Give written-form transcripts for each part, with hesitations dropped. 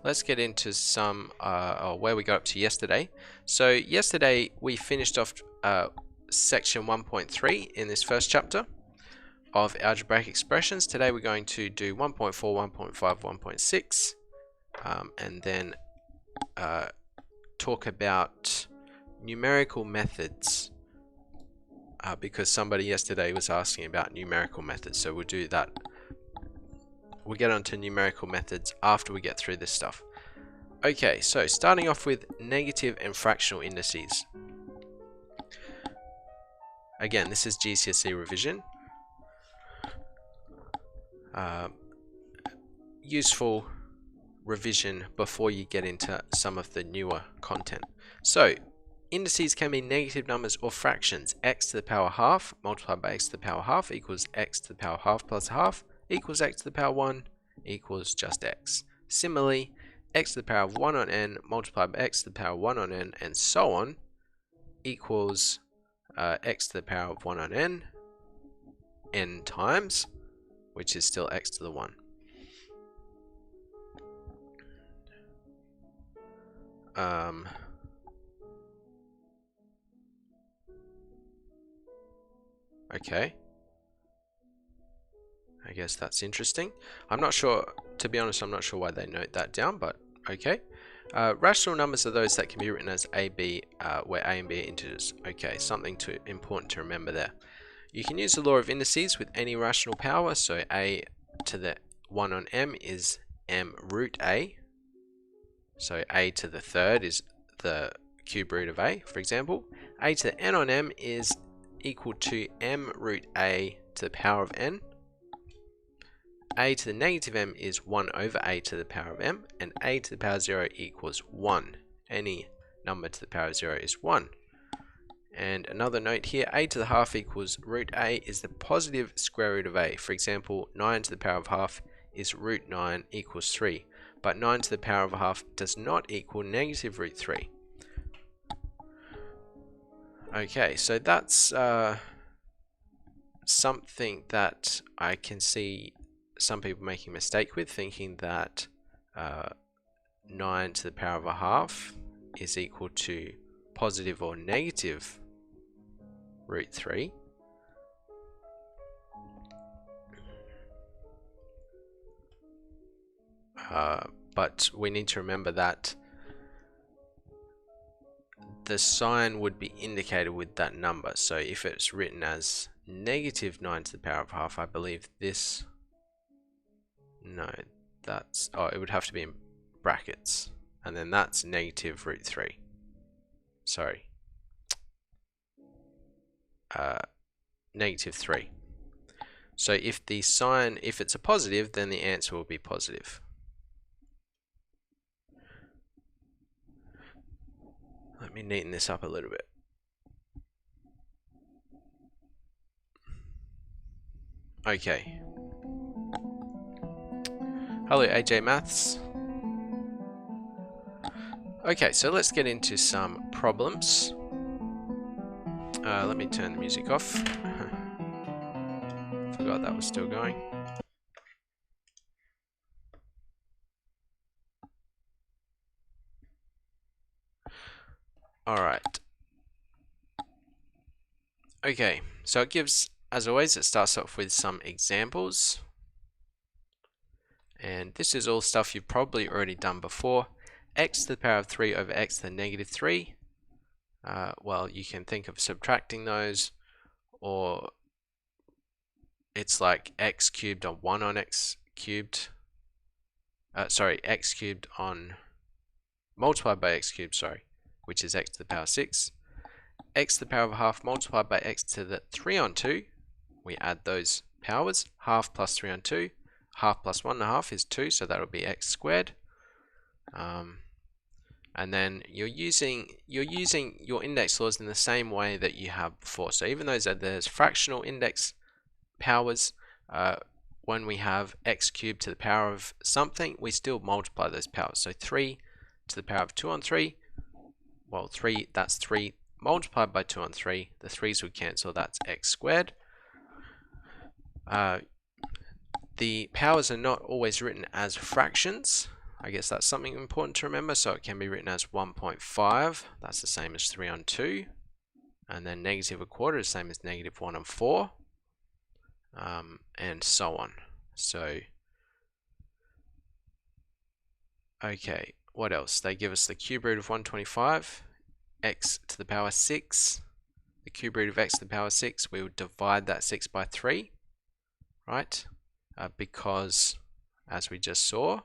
let's get into some where we got up to yesterday. So yesterday we finished off section 1.3 in this first chapter of algebraic expressions. Today we're going to do 1.4, 1.5, 1.6, and then talk about numerical methods, because somebody yesterday was asking about numerical methods, so we'll do that. We'll get onto numerical methods after we get through this stuff. Okay, so starting off with negative and fractional indices. Again, this is GCSE revision. Useful revision before you get into some of the newer content. So, indices can be negative numbers or fractions. X to the power half multiplied by x to the power half equals x to the power half plus half equals x to the power 1 equals just x. Similarly, x to the power of 1 on n multiplied by x to the power 1 on n and so on equals x to the power of 1 on n times, which is still x to the 1. Okay. I guess that's interesting. I'm not sure, to be honest, I'm not sure why they note that down, but okay. Rational numbers are those that can be written as AB, where A and B are integers. Okay, something important to remember there. You can use the law of indices with any rational power, so A to the 1 on m is m root A. So A to the third is the cube root of A, for example. A to the n on m is equal to m root A to the power of n. A to the negative m is 1 over a to the power of m, and a to the power of 0 equals 1. Any number to the power of 0 is 1. And another note here, a to the half equals root a is the positive square root of a. For example, 9 to the power of half is root 9 equals 3. But 9 to the power of a half does not equal negative root 3. Okay, so that's something that I can see some people making a mistake with, thinking that 9 to the power of a half is equal to positive or negative root 3. But we need to remember that the sign would be indicated with that number. So if it's written as negative 9 to the power of a half, I believe this... No, that's... Oh, it would have to be in brackets. And then that's negative root 3. Sorry. Negative 3. So if the sign, if it's a positive, then the answer will be positive. Let me neaten this up a little bit. Okay. Hello AJ Maths. Okay, so let's get into some problems. Let me turn the music off. Forgot that was still going. Alright. Okay, so it gives, as always, it starts off with some examples. And this is all stuff you've probably already done before. X to the power of 3 over x to the negative 3. Well, you can think of subtracting those, or it's like x cubed on 1 on x cubed. X cubed on multiplied by x cubed, which is x to the power 6. X to the power of a half multiplied by x to the 3 on 2. We add those powers. Half plus 3 on 2. Half plus 1.5 is 2, so that'll be x squared. And then you're using your index laws in the same way that you have before. So even though there's fractional index powers, when we have x cubed to the power of something, we still multiply those powers. So 3 to the power of 2 on 3, well, 3, that's 3 multiplied by 2 on 3. The 3's would cancel, that's x squared. The powers are not always written as fractions. I guess that's something important to remember. So it can be written as 1.5. That's the same as 3 on 2. And then negative a quarter is the same as negative 1 on 4. And so on. So, okay, what else? They give us the cube root of 125, x to the power 6. The cube root of x to the power 6, we would divide that 6 by 3, right? Because, as we just saw,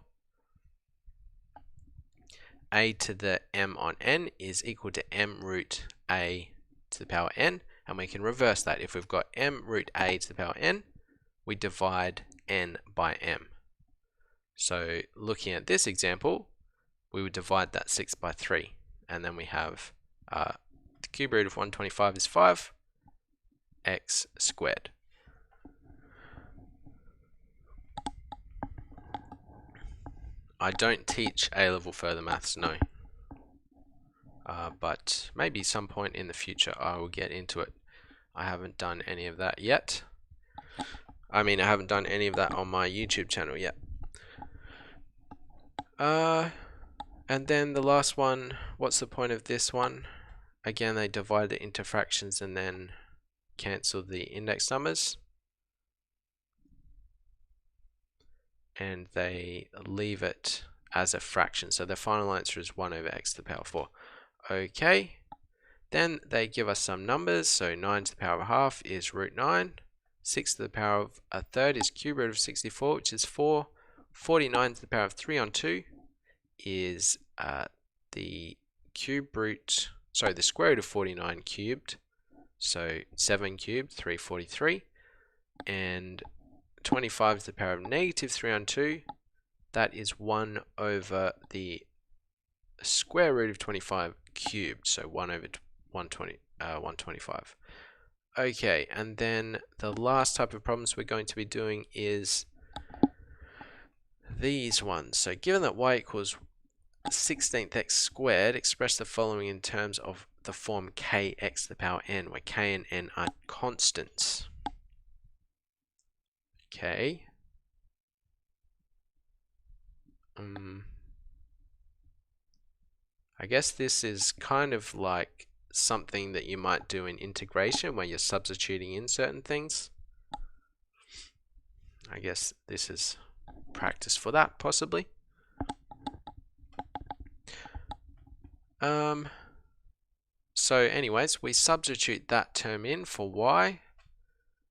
a to the m on n is equal to m root a to the power n, and we can reverse that. If we've got m root a to the power n, we divide n by m. So looking at this example, we would divide that 6 by 3, and then we have the cube root of 125 is 5, x squared. I don't teach A-level further maths, no. But maybe some point in the future I will get into it. I haven't done any of that yet. I mean, I haven't done any of that on my YouTube channel yet. And then the last one, what's the point of this one? Again, they divide it into fractions and then cancel the index numbers. And they leave it as a fraction. So the final answer is 1 over x to the power 4. Okay. Then they give us some numbers. So 9 to the power of a half is root 9. 6 to the power of a third is cube root of 64, which is 4. 49 to the power of 3 on 2 is the square root of 49 cubed. So 7 cubed, 343. And 25 to the power of negative 3 on 2, that is 1 over the square root of 25 cubed, so 1 over 125. Okay, and then the last type of problems we're going to be doing is these ones. So given that y equals 16th x squared, express the following in terms of the form kx to the power n, where k and n are constants. Okay. I guess this is kind of like something that you might do in integration where you're substituting in certain things. I guess this is practice for that, possibly. So anyways, we substitute that term in for y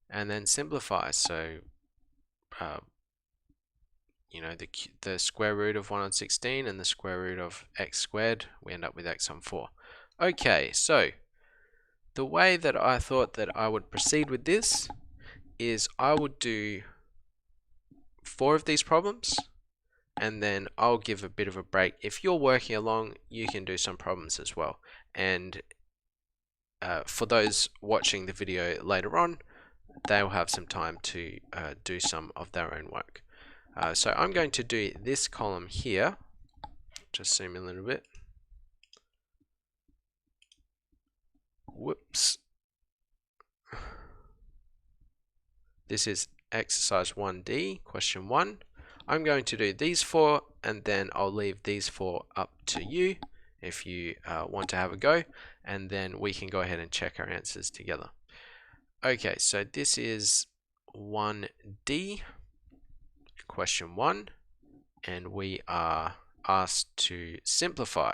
and then simplify. So you know, the square root of 1 on 16 and the square root of x squared, we end up with x on 4. Okay, so the way that I thought that I would proceed with this is I would do 4 of these problems, and then I'll give a bit of a break. If you're working along, you can do some problems as well. And for those watching the video later on, they'll have some time to do some of their own work. So I'm going to do this column here. Just zoom in a little bit. Whoops. This is exercise 1D, question 1. I'm going to do these 4, and then I'll leave these 4 up to you if you want to have a go, and then we can go ahead and check our answers together. Okay, so this is 1D, question 1, and we are asked to simplify.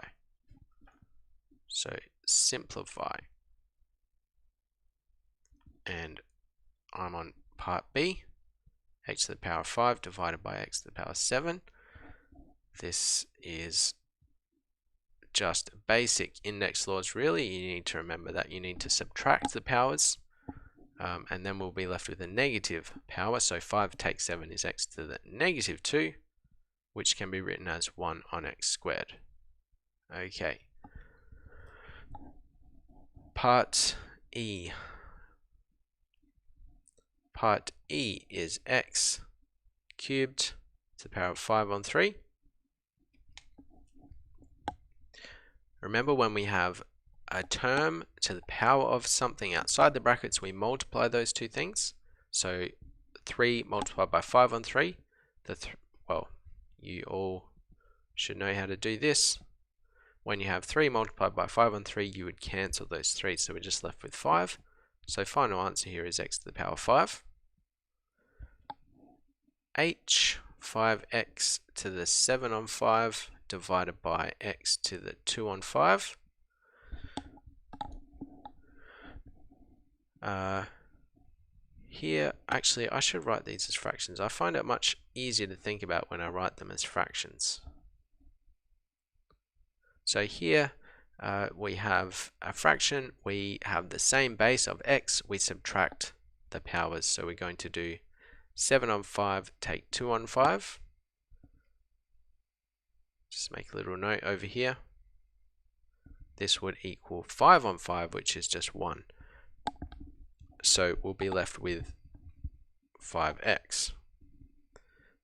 So simplify. And I'm on part B, x to the power 5 divided by x to the power 7. This is just basic index laws, really. You need to remember that you need to subtract the powers, and then we'll be left with a negative power. So 5 take 7 is x to the negative 2, which can be written as 1 on x squared. Okay. Part E. Part E is x cubed to the power of 5 on 3. Remember, when we have a term to the power of something outside the brackets, we multiply those two things. So 3 multiplied by 5 on 3, well, you all should know how to do this. When you have 3 multiplied by 5 on 3, you would cancel those 3, so we're just left with 5. So final answer here is x to the power 5. H, 5x to the 7 on 5 divided by x to the 2 on 5. Here, actually, I should write these as fractions. I find it much easier to think about when I write them as fractions. So here we have a fraction. We have the same base of x. We subtract the powers. So we're going to do 7 on 5, take 2 on 5. Just make a little note over here. This would equal 5 on 5, which is just 1. So we'll be left with 5x.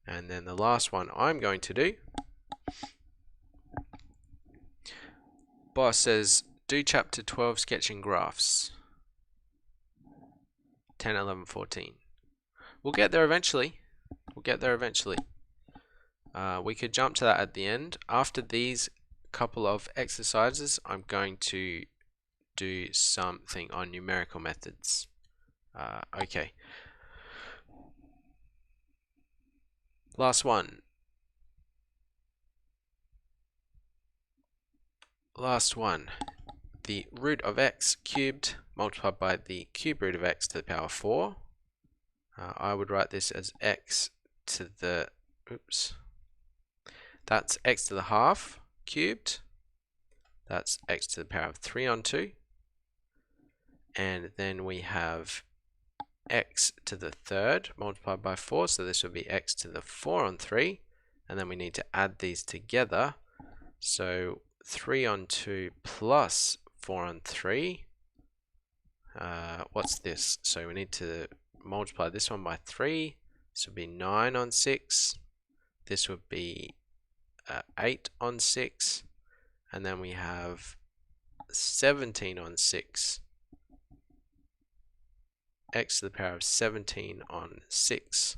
And then the last one I'm going to do, boss says, do chapter 12 sketching graphs. 10, 11, 14. We'll get there eventually. We'll get there eventually. We could jump to that at the end. After these couple of exercises, I'm going to do something on numerical methods. Okay. Last one. Last one. The root of x cubed multiplied by the cube root of x to the power 4. I would write this as x to the, that's x to the half cubed. That's x to the power of 3 on 2. And then we have x to the third multiplied by 4, so this would be x to the 4 on 3, and then we need to add these together, so 3 on 2 plus 4 on 3, what's this? So we need to multiply this one by 3, this would be 9 on 6, this would be 8 on 6, and then we have 17 on 6. X to the power of 17 on 6.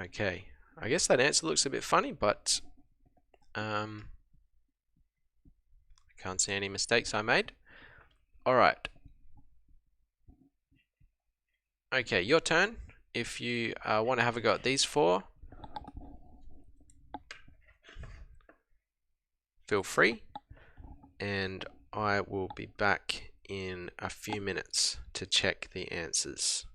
Okay, I guess that answer looks a bit funny, but I can't see any mistakes I made. Alright. Okay, your turn. If you want to have a go at these 4, feel free, and I will be back in a few minutes to check the answers.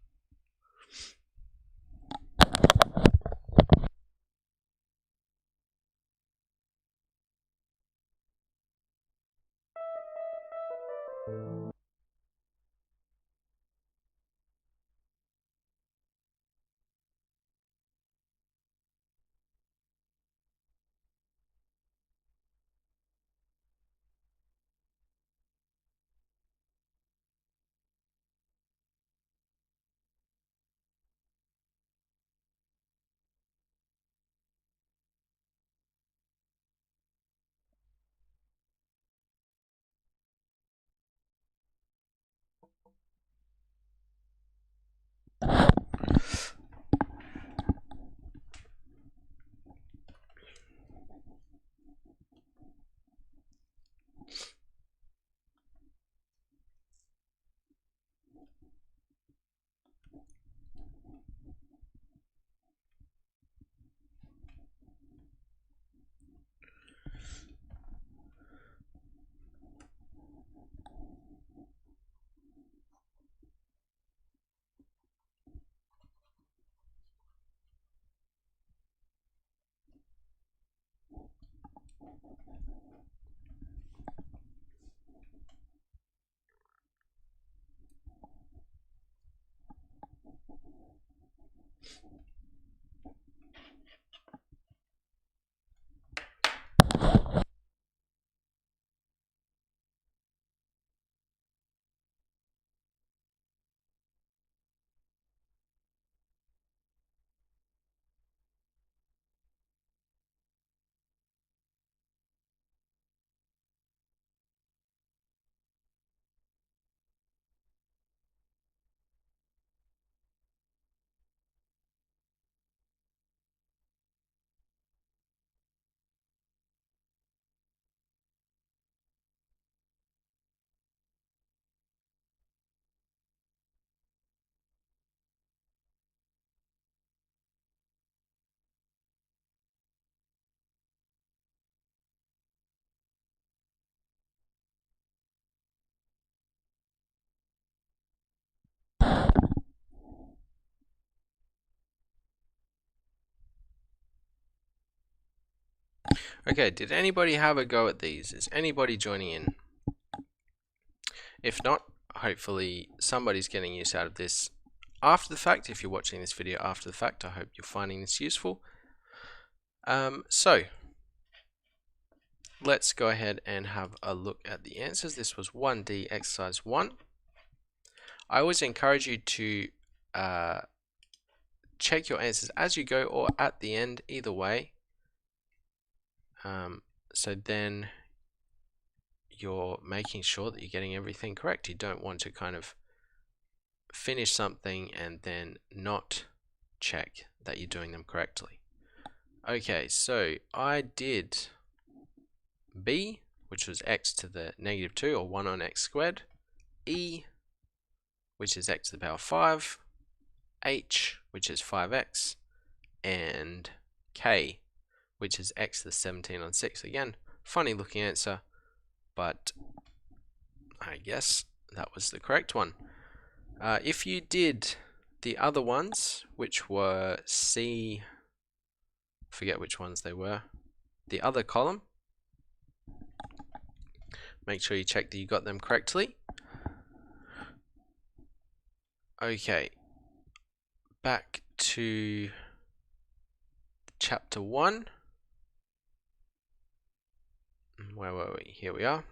Okay, did anybody have a go at these? Is anybody joining in? If not, hopefully somebody's getting use out of this after the fact. If you're watching this video after the fact, I hope you're finding this useful. So let's go ahead and have a look at the answers. This was 1D exercise 1. I always encourage you to check your answers as you go or at the end, either way. So then you're making sure that you're getting everything correct. You don't want to kind of finish something and then not check that you're doing them correctly. Okay, so I did B, which was x to the negative 2, or 1 on x squared, E, which is x to the power 5, H, which is 5x, and K, which is x to the 17 on 6. Again, funny looking answer, but I guess that was the correct one. If you did the other ones, which were C, forget which ones they were, the other column, make sure you check that you got them correctly. Okay, back to chapter 1. Where were we? Here we are.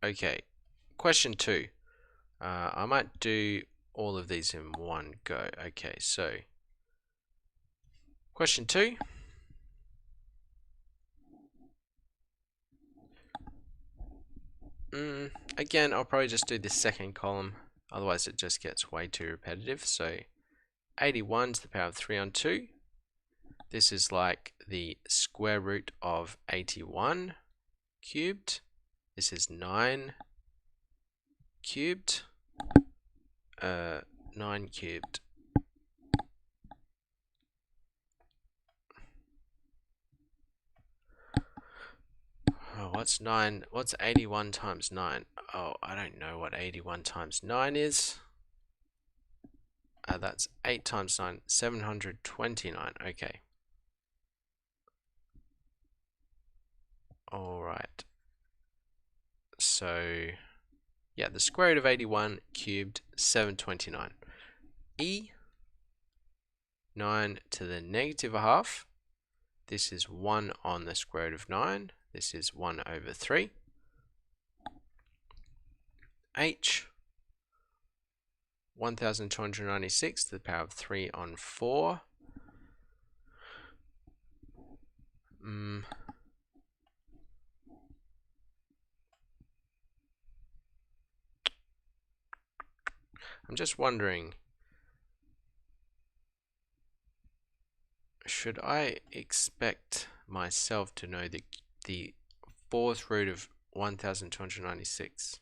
Okay, question 2. I might do all of these in one go. Okay, so question 2. Again, I'll probably just do the second column, otherwise it just gets way too repetitive. So 81 to the power of 3 on 2. This is like the square root of 81 cubed. This is 9 cubed. 9 cubed. Oh, what's 9? What's 81 times 9? Oh, I don't know what 81 times 9 is. That's 8 times 9, 729. Okay. Alright. So, yeah, the square root of 81 cubed, 729. E, 9 to the negative a half. This is 1 on the square root of 9. This is 1 over 3. H, 1296 to the power of 3 on 4. I'm just wondering, should I expect myself to know the fourth root of 1296?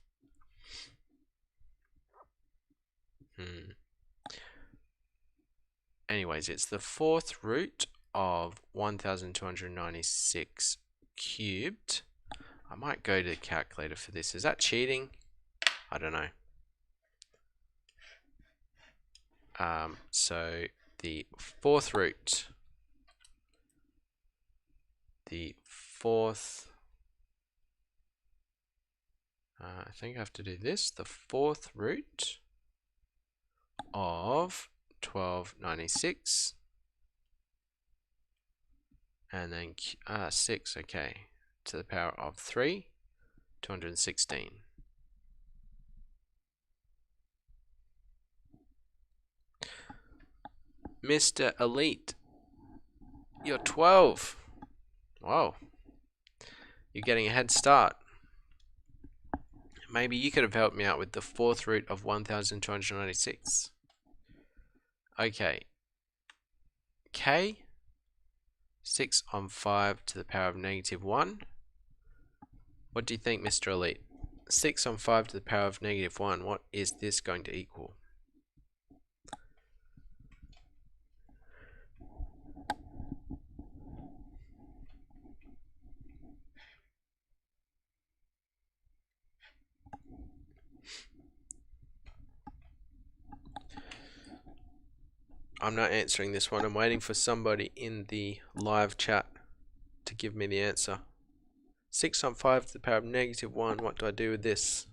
Anyways, it's the fourth root of 1296 cubed. I might go to the calculator for this. Is that cheating? I don't know. So the fourth root, I think I have to do this, the fourth root of 1296, and then 6, okay, to the power of 3, 216. Mr. Elite, you're 12. Whoa, you're getting a head start. Maybe you could have helped me out with the fourth root of 1296. Okay. K, 6 on 5 to the power of negative 1. What do you think, Mr. Elite? 6 on 5 to the power of negative 1. What is this going to equal? I'm not answering this one. I'm waiting for somebody in the live chat to give me the answer. 6 on 5 to the power of -1. What do I do with this?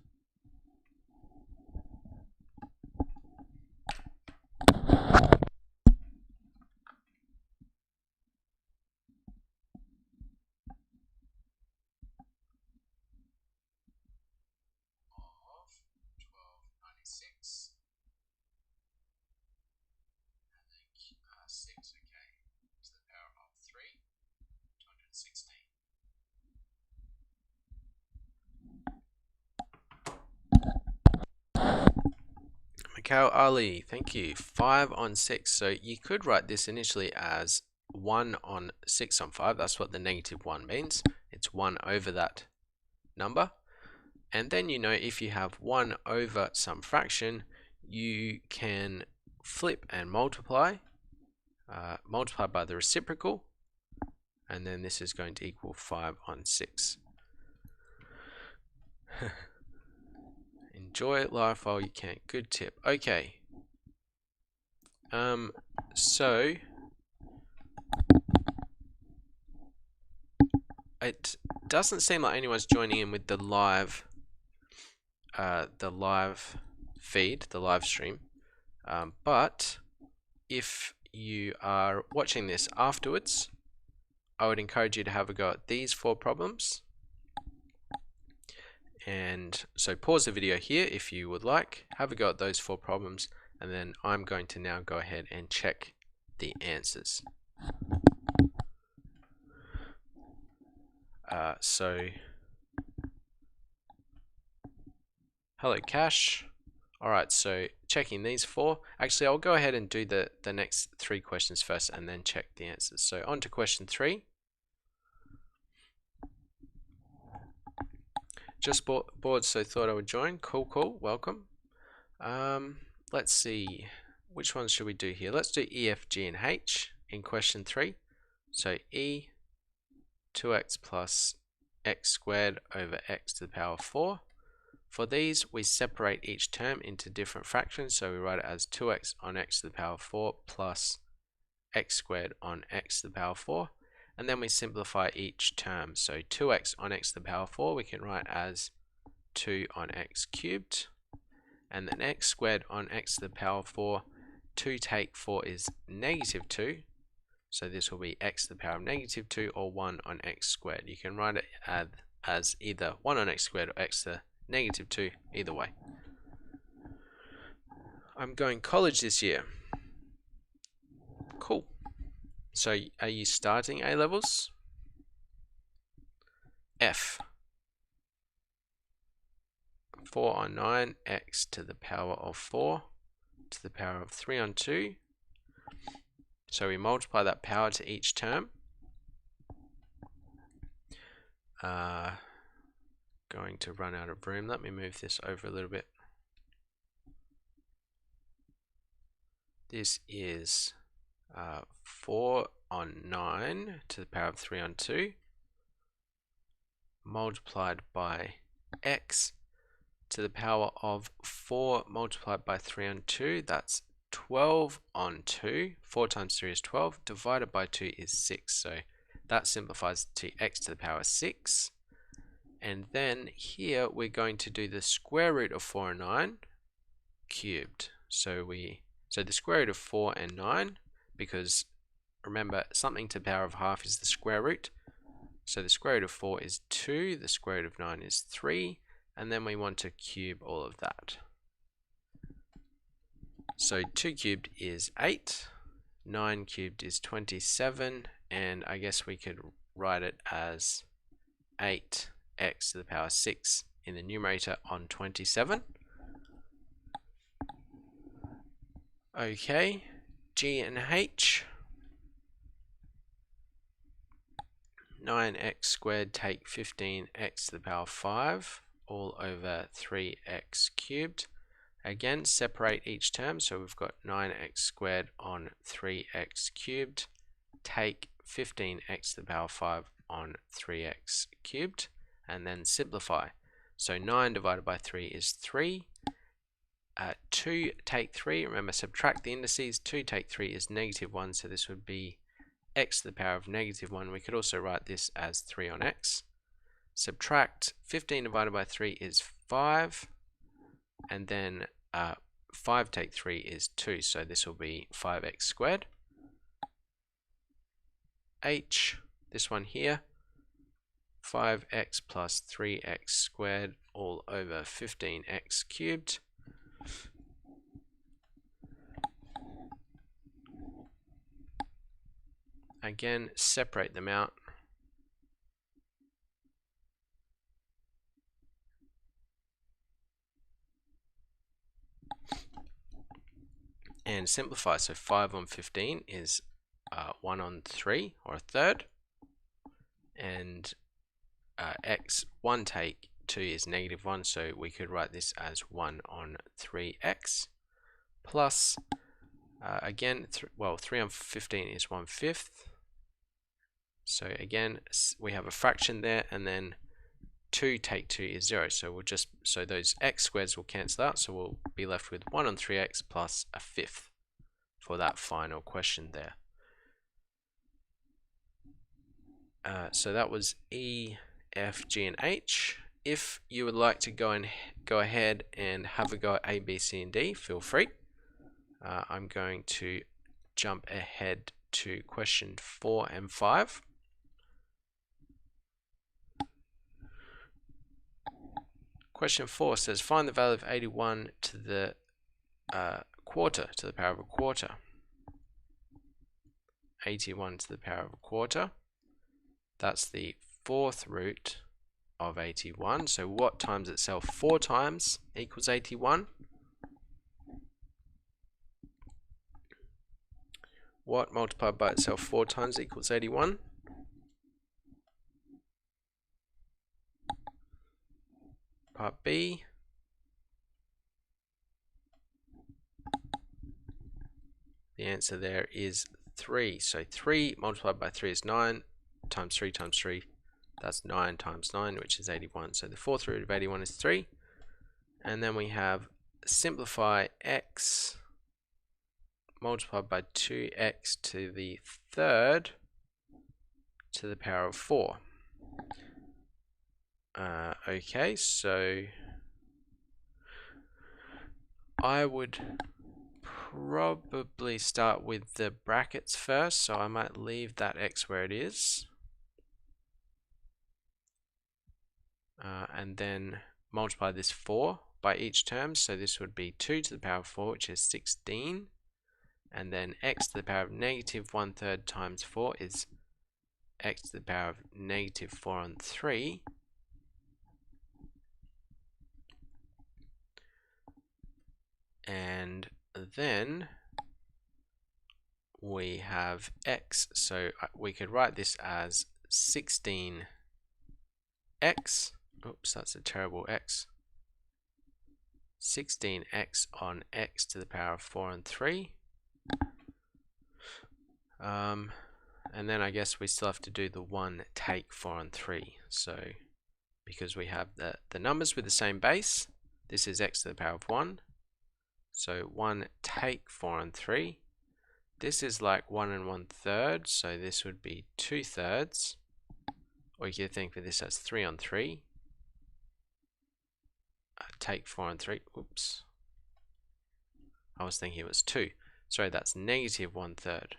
Mikhail Ali, thank you. 5 on 6. So you could write this initially as 1 on 6 on 5. That's what the -1 means. It's 1 over that number. And then you know if you have 1 over some fraction, you can flip and multiply. Multiply by the reciprocal. And then this is going to equal 5 on 6. Enjoy it live while you can. Good tip. Okay. So it doesn't seem like anyone's joining in with the live feed, the live stream. But if you are watching this afterwards, I would encourage you to have a go at these 4 problems. And so pause the video here if you would like, have a go at those 4 problems, and then I'm going to now go ahead and check the answers. Hello Cash. Alright, so checking these 4. Actually, I'll go ahead and do the next 3 questions first and then check the answers. So on to question 3. Just bored, so thought I would join. Cool, welcome. Let's see, which ones should we do here? Let's do E, F, G, and H in question 3. So E, 2x plus x squared over x to the power of 4. For these, we separate each term into different fractions, so we write it as 2x on x to the power of 4 plus x squared on x to the power of 4. And then we simplify each term. So 2x on x to the power of 4 we can write as 2 on x cubed. And then x squared on x to the power of 4, 2 take 4 is -2. So this will be x to the power of -2 or 1 on x squared. You can write it as either 1 on x squared or x to -2, either way. I'm going college this year. Cool. So are you starting A levels? F. 4 on 9, x to the power of 4 to the power of 3 on 2. So we multiply that power to each term. Going to run out of room. Let me move this over a little bit. This is 4 on 9 to the power of 3 on 2 multiplied by x to the power of 4 multiplied by 3 on 2. That's 12 on 2. 4 times 3 is 12. Divided by 2 is 6. So that simplifies to x to the power 6. And then here we're going to do the square root of 4 and 9 cubed. So the square root of 4 and 9, because remember something to the power of half is the square root. So the square root of 4 is 2, the square root of 9 is 3, and then we want to cube all of that. So 2 cubed is 8, 9 cubed is 27, and I guess we could write it as 8x to the power 6 in the numerator on 27. Okay, G and H. 9x squared take 15x to the power 5 all over 3x cubed. Again, separate each term, so we've got 9x squared on 3x cubed take 15x to the power 5 on 3x cubed, and then simplify. So 9 divided by 3 is 3. 2 take 3, remember subtract the indices, 2 take 3 is -1, so this would be x to the power of -1. We could also write this as 3 on x. Subtract 15 divided by 3 is 5, and then 5 take 3 is 2, so this will be 5x squared. H, this one here, 5x plus 3x squared all over 15x cubed. Again, separate them out. And simplify. So 5 on 15 is 1 on 3, or a third. And x, 1 take 2 is -1, so we could write this as 1 on 3x. Plus, again, 3 on 15 is 1/5. So again, we have a fraction there, and then 2 take 2 is 0. So we'll just, so those x squareds will cancel out, so we'll be left with 1 on 3x plus 1/5 for that final question there. So that was E, F, G, and H. If you would like to go ahead and have a go at A, B, C, and D, feel free. I'm going to jump ahead to question 4 and 5. Question 4 says, find the value of 81 to the quarter, to the power of a quarter. 81 to the power of a quarter. That's the 4th root of 81. So what times itself 4 times equals 81? What multiplied by itself 4 times equals 81? Part B. The answer there is 3. So 3 multiplied by 3 is 9, times 3 times 3, that's 9 times 9, which is 81. So the 4th root of 81 is 3. And then we have simplify x multiplied by 2x to the 3rd to the power of 4. Okay, so I would probably start with the brackets first, so I might leave that x where it is. And then multiply this 4 by each term, so this would be 2 to the power of 4, which is 16. And then x to the power of -1/3 times 4 is x to the power of -4 on 3. And then we have x, so we could write this as 16x. Oops, that's a terrible x. 16x on x to the power of 4 and 3. And then I guess we still have to do the 1 take 4 and 3. So because we have the numbers with the same base, this is x to the power of 1. So 1 take 4 and 3. This is like 1 and 1/3, so this would be 2/3. Or you could think of this as 3 on 3. Take 4 on 3. Oops. I was thinking it was 2. Sorry, that's -1/3.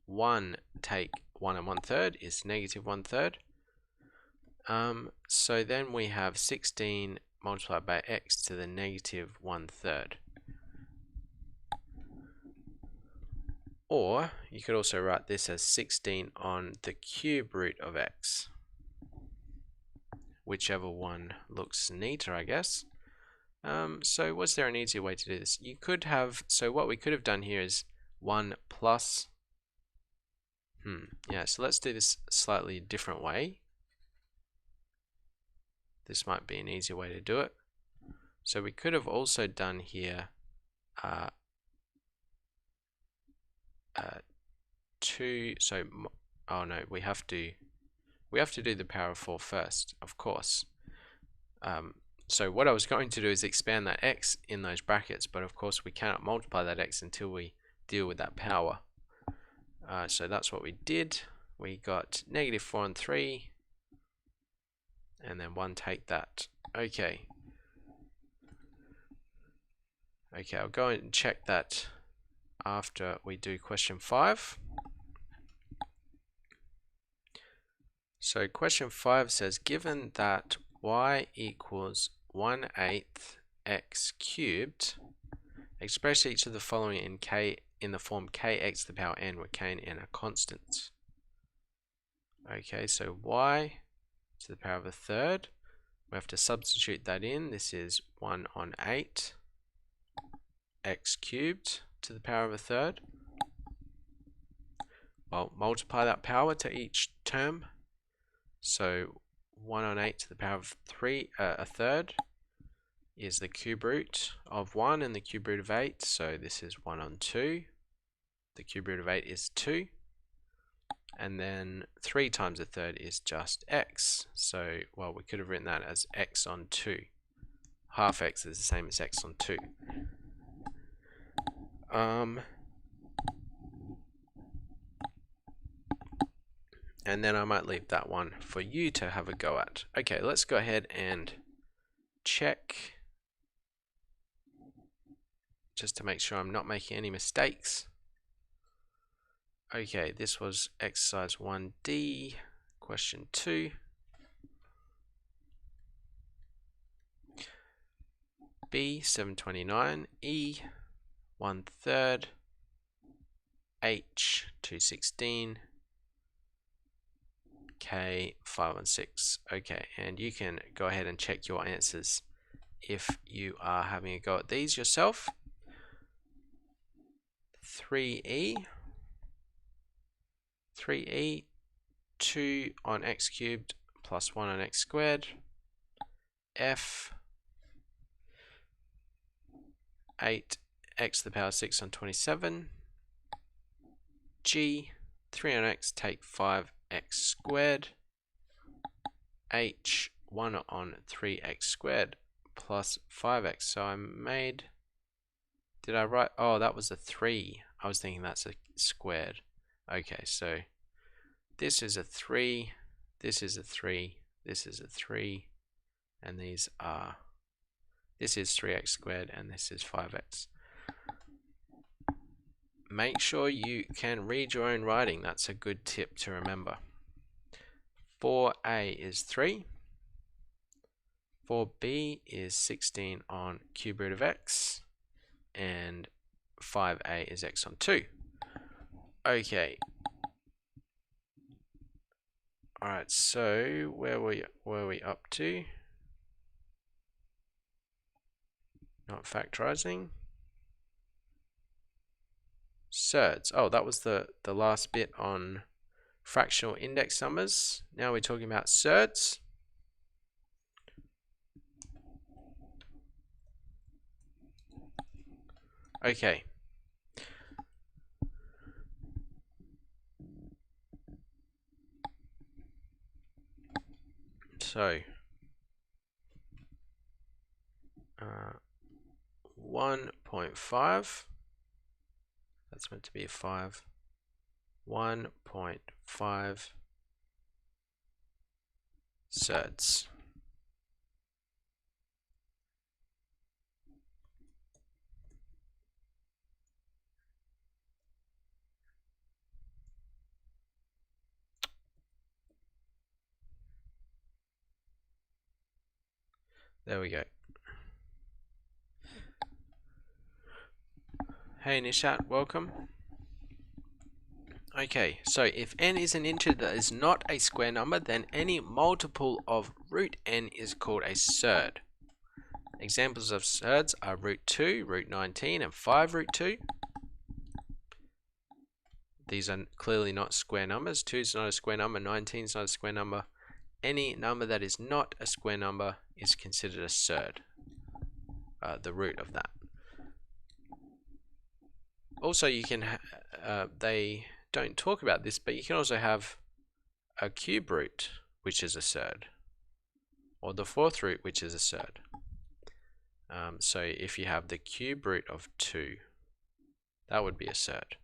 1 take 1 and 1/3 is -1/3. So then we have 16 multiplied by x to the -1/3. Or you could also write this as 16 on the cube root of x. Whichever one looks neater, I guess. So was there an easier way to do this? You could have, so what we could have done here is 1 plus, yeah, so let's do this a slightly different way. This might be an easier way to do it. So we could have also done here 2, so, oh no, we have to do the power of 4 first, of course. So what I was going to do is expand that x in those brackets, but of course we cannot multiply that x until we deal with that power. So that's what we did. We got -4 and 3, and then 1 take that. Okay. Okay, I'll go and check that after we do question 5. So question 5 says, given that y equals 1/8 x cubed, express each of the following in the form kx to the power n, where k and n are constants. Okay, so y to the power of a third, we have to substitute that in. This is 1/8 x cubed to the power of a third. Well, multiply that power to each term. So 1/8 to the power of 3, a third, is the cube root of 1 and the cube root of 8. So this is 1/2. The cube root of 8 is 2. And then 3 times a third is just x. So, well, we could have written that as x on 2. Half x is the same as x on 2. And then I might leave that one for you to have a go at. Okay, let's go ahead and check, just to make sure I'm not making any mistakes. Okay, this was exercise 1D, question 2. B, 729. E, 1/3. H, 216. K, 5/6. Okay, and you can go ahead and check your answers if you are having a go at these yourself. 3E, 2 on x cubed plus 1 on x squared. F, 8x to the power 6 on 27. G, 3 on x take 5x squared. H, 1 on 3x squared plus 5x. So I made, did I write, oh, that was a 3. I was thinking that's a squared. Okay, so this is a 3, this is a 3, this is a 3, and these are, this is 3x squared and this is 5x. Make sure you can read your own writing. That's a good tip to remember. 4a is 3. 4b is 16 on cube root of x. And 5a is x on 2. Okay. Alright, so where were we up to? Not factorizing. Surds. Oh, that was the last bit on fractional index numbers. Now we're talking about surds. Okay. So 1.5, that's meant to be a 5. 1.5 surds. There we go. Hey Nishat, welcome. Okay, so if n is an integer that is not a square number, then any multiple of root n is called a surd. Examples of surds are root 2, root 19, and 5 root 2. These are clearly not square numbers. 2 is not a square number, 19 is not a square number. Any number that is not a square number is considered a surd, the root of that. Also, you can, they don't talk about this, but you can also have a cube root, which is a surd, or the fourth root, which is a surd. So if you have the cube root of 2, that would be a surd.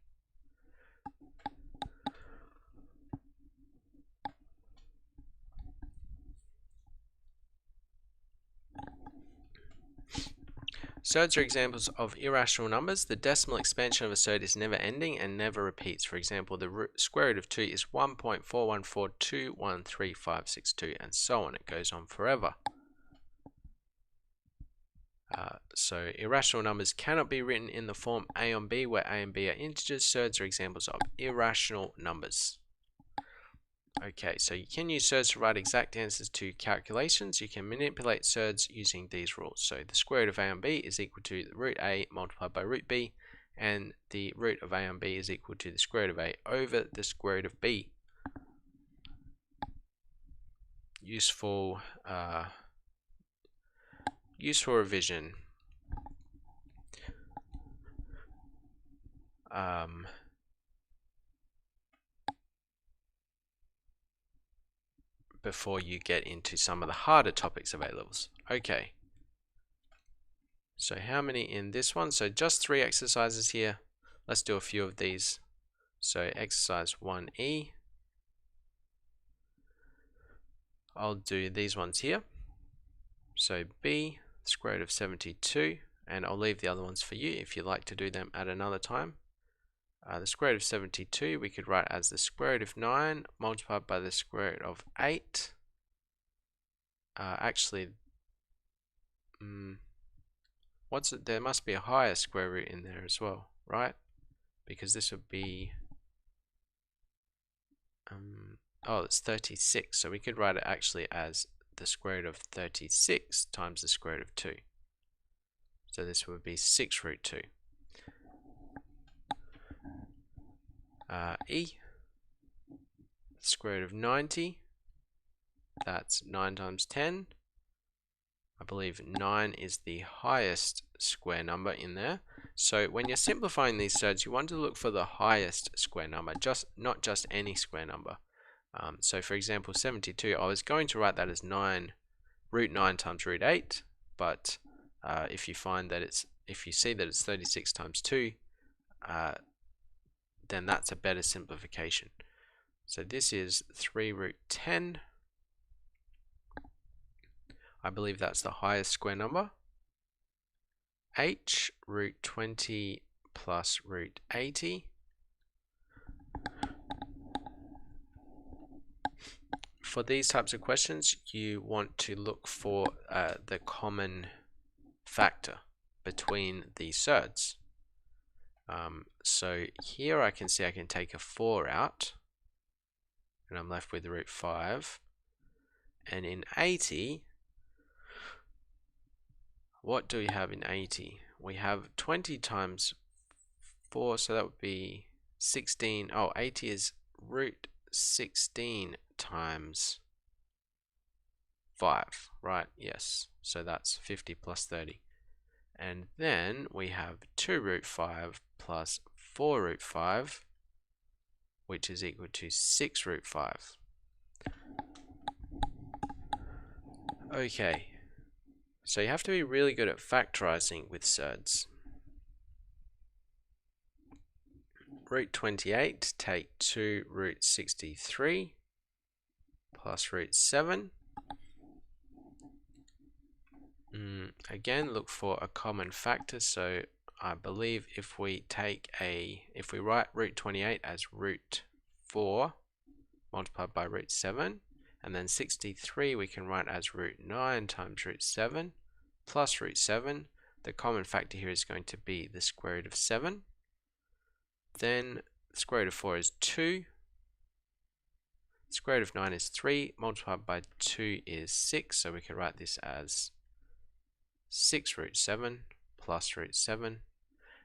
Surds are examples of irrational numbers. The decimal expansion of a surd is never ending and never repeats. For example, the square root of 2 is 1.414213562, and so on. It goes on forever. So irrational numbers cannot be written in the form a on b, where a and b are integers. Surds are examples of irrational numbers. Okay, so you can use surds to write exact answers to calculations. You can manipulate surds using these rules. So the square root of a on b is equal to the root a multiplied by root b, and the root of a on b is equal to the square root of a over the square root of b. Useful revision. Before you get into some of the harder topics of A-levels. Okay. So how many in this one? So just 3 exercises here. Let's do a few of these. So exercise 1E. I'll do these ones here. So B, square root of 72, and I'll leave the other ones for you if you'd like to do them at another time. The square root of 72 we could write as the square root of 9 multiplied by the square root of 8. There must be a higher square root in there as well, right? Because this would be it's 36, so we could write it actually as the square root of 36 times the square root of 2. So this would be 6 root 2. E, square root of 90, that's 9 times 10. I believe 9 is the highest square number in there. So when you're simplifying these surds, you want to look for the highest square number, not just any square number. So for example, 72, I was going to write that as root 9 times root 8, but if you see that it's 36 times 2, then that's a better simplification. So this is 3 root 10. I believe that's the highest square number. H, root 20 plus root 80. For these types of questions, you want to look for the common factor between the surds. So here I can see I can take a 4 out, and I'm left with root 5. And in 80, what do we have in 80? We have 20 times 4, so that would be 16. Oh, 80 is root 16 times 5, right? Yes. So that's 50 plus 30. And then we have 2 root 5 plus 4 root 5, which is equal to 6 root 5. Okay. So you have to be really good at factorizing with surds. Root 28, take 2 root 63 plus root 7. Again, look for a common factor. So I believe if we write root 28 as root 4 multiplied by root 7, and then 63 we can write as root 9 times root 7 plus root 7. The common factor here is going to be the square root of 7. Then the square root of 4 is 2. The square root of 9 is 3. Multiplied by 2 is 6. So we can write this as 6 root 7 plus root 7.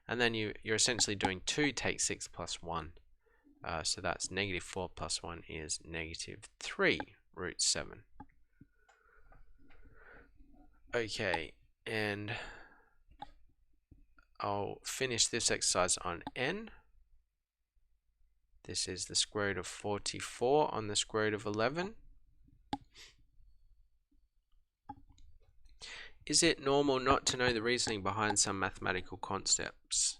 And then you're essentially doing 2 take 6 plus 1. So that's negative 4 plus 1 is negative 3 root 7. Okay, and I'll finish this exercise on n. This is the square root of 44 on the square root of 11. Is it normal not to know the reasoning behind some mathematical concepts?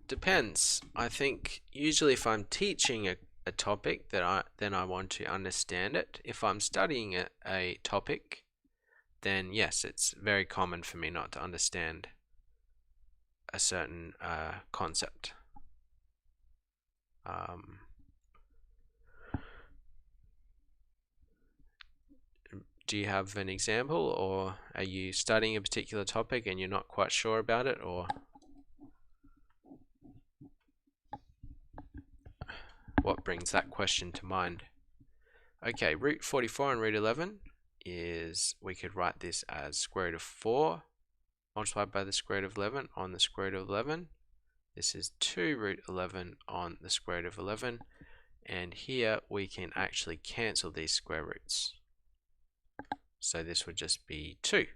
Depends. I think usually if I'm teaching a topic then I want to understand it. If I'm studying a topic, then yes, it's very common for me not to understand a certain concept. Do you have an example, or are you studying a particular topic and you're not quite sure about it, or what brings that question to mind? Okay, root 44 and root 11 is, we could write this as square root of 4 multiplied by the square root of 11 on the square root of 11. This is 2 root 11 on the square root of 11, and here we can actually cancel these square roots. So this would just be 2.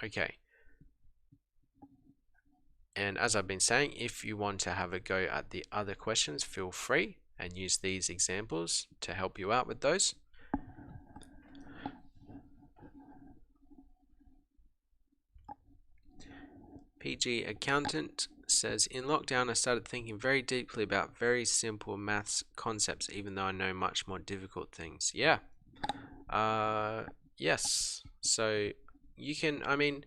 Okay. And as I've been saying, if you want to have a go at the other questions, feel free and use these examples to help you out with those. PG Accountant says, in lockdown I started thinking very deeply about very simple maths concepts, even though I know much more difficult things. Yeah. Yes. So you can, I mean,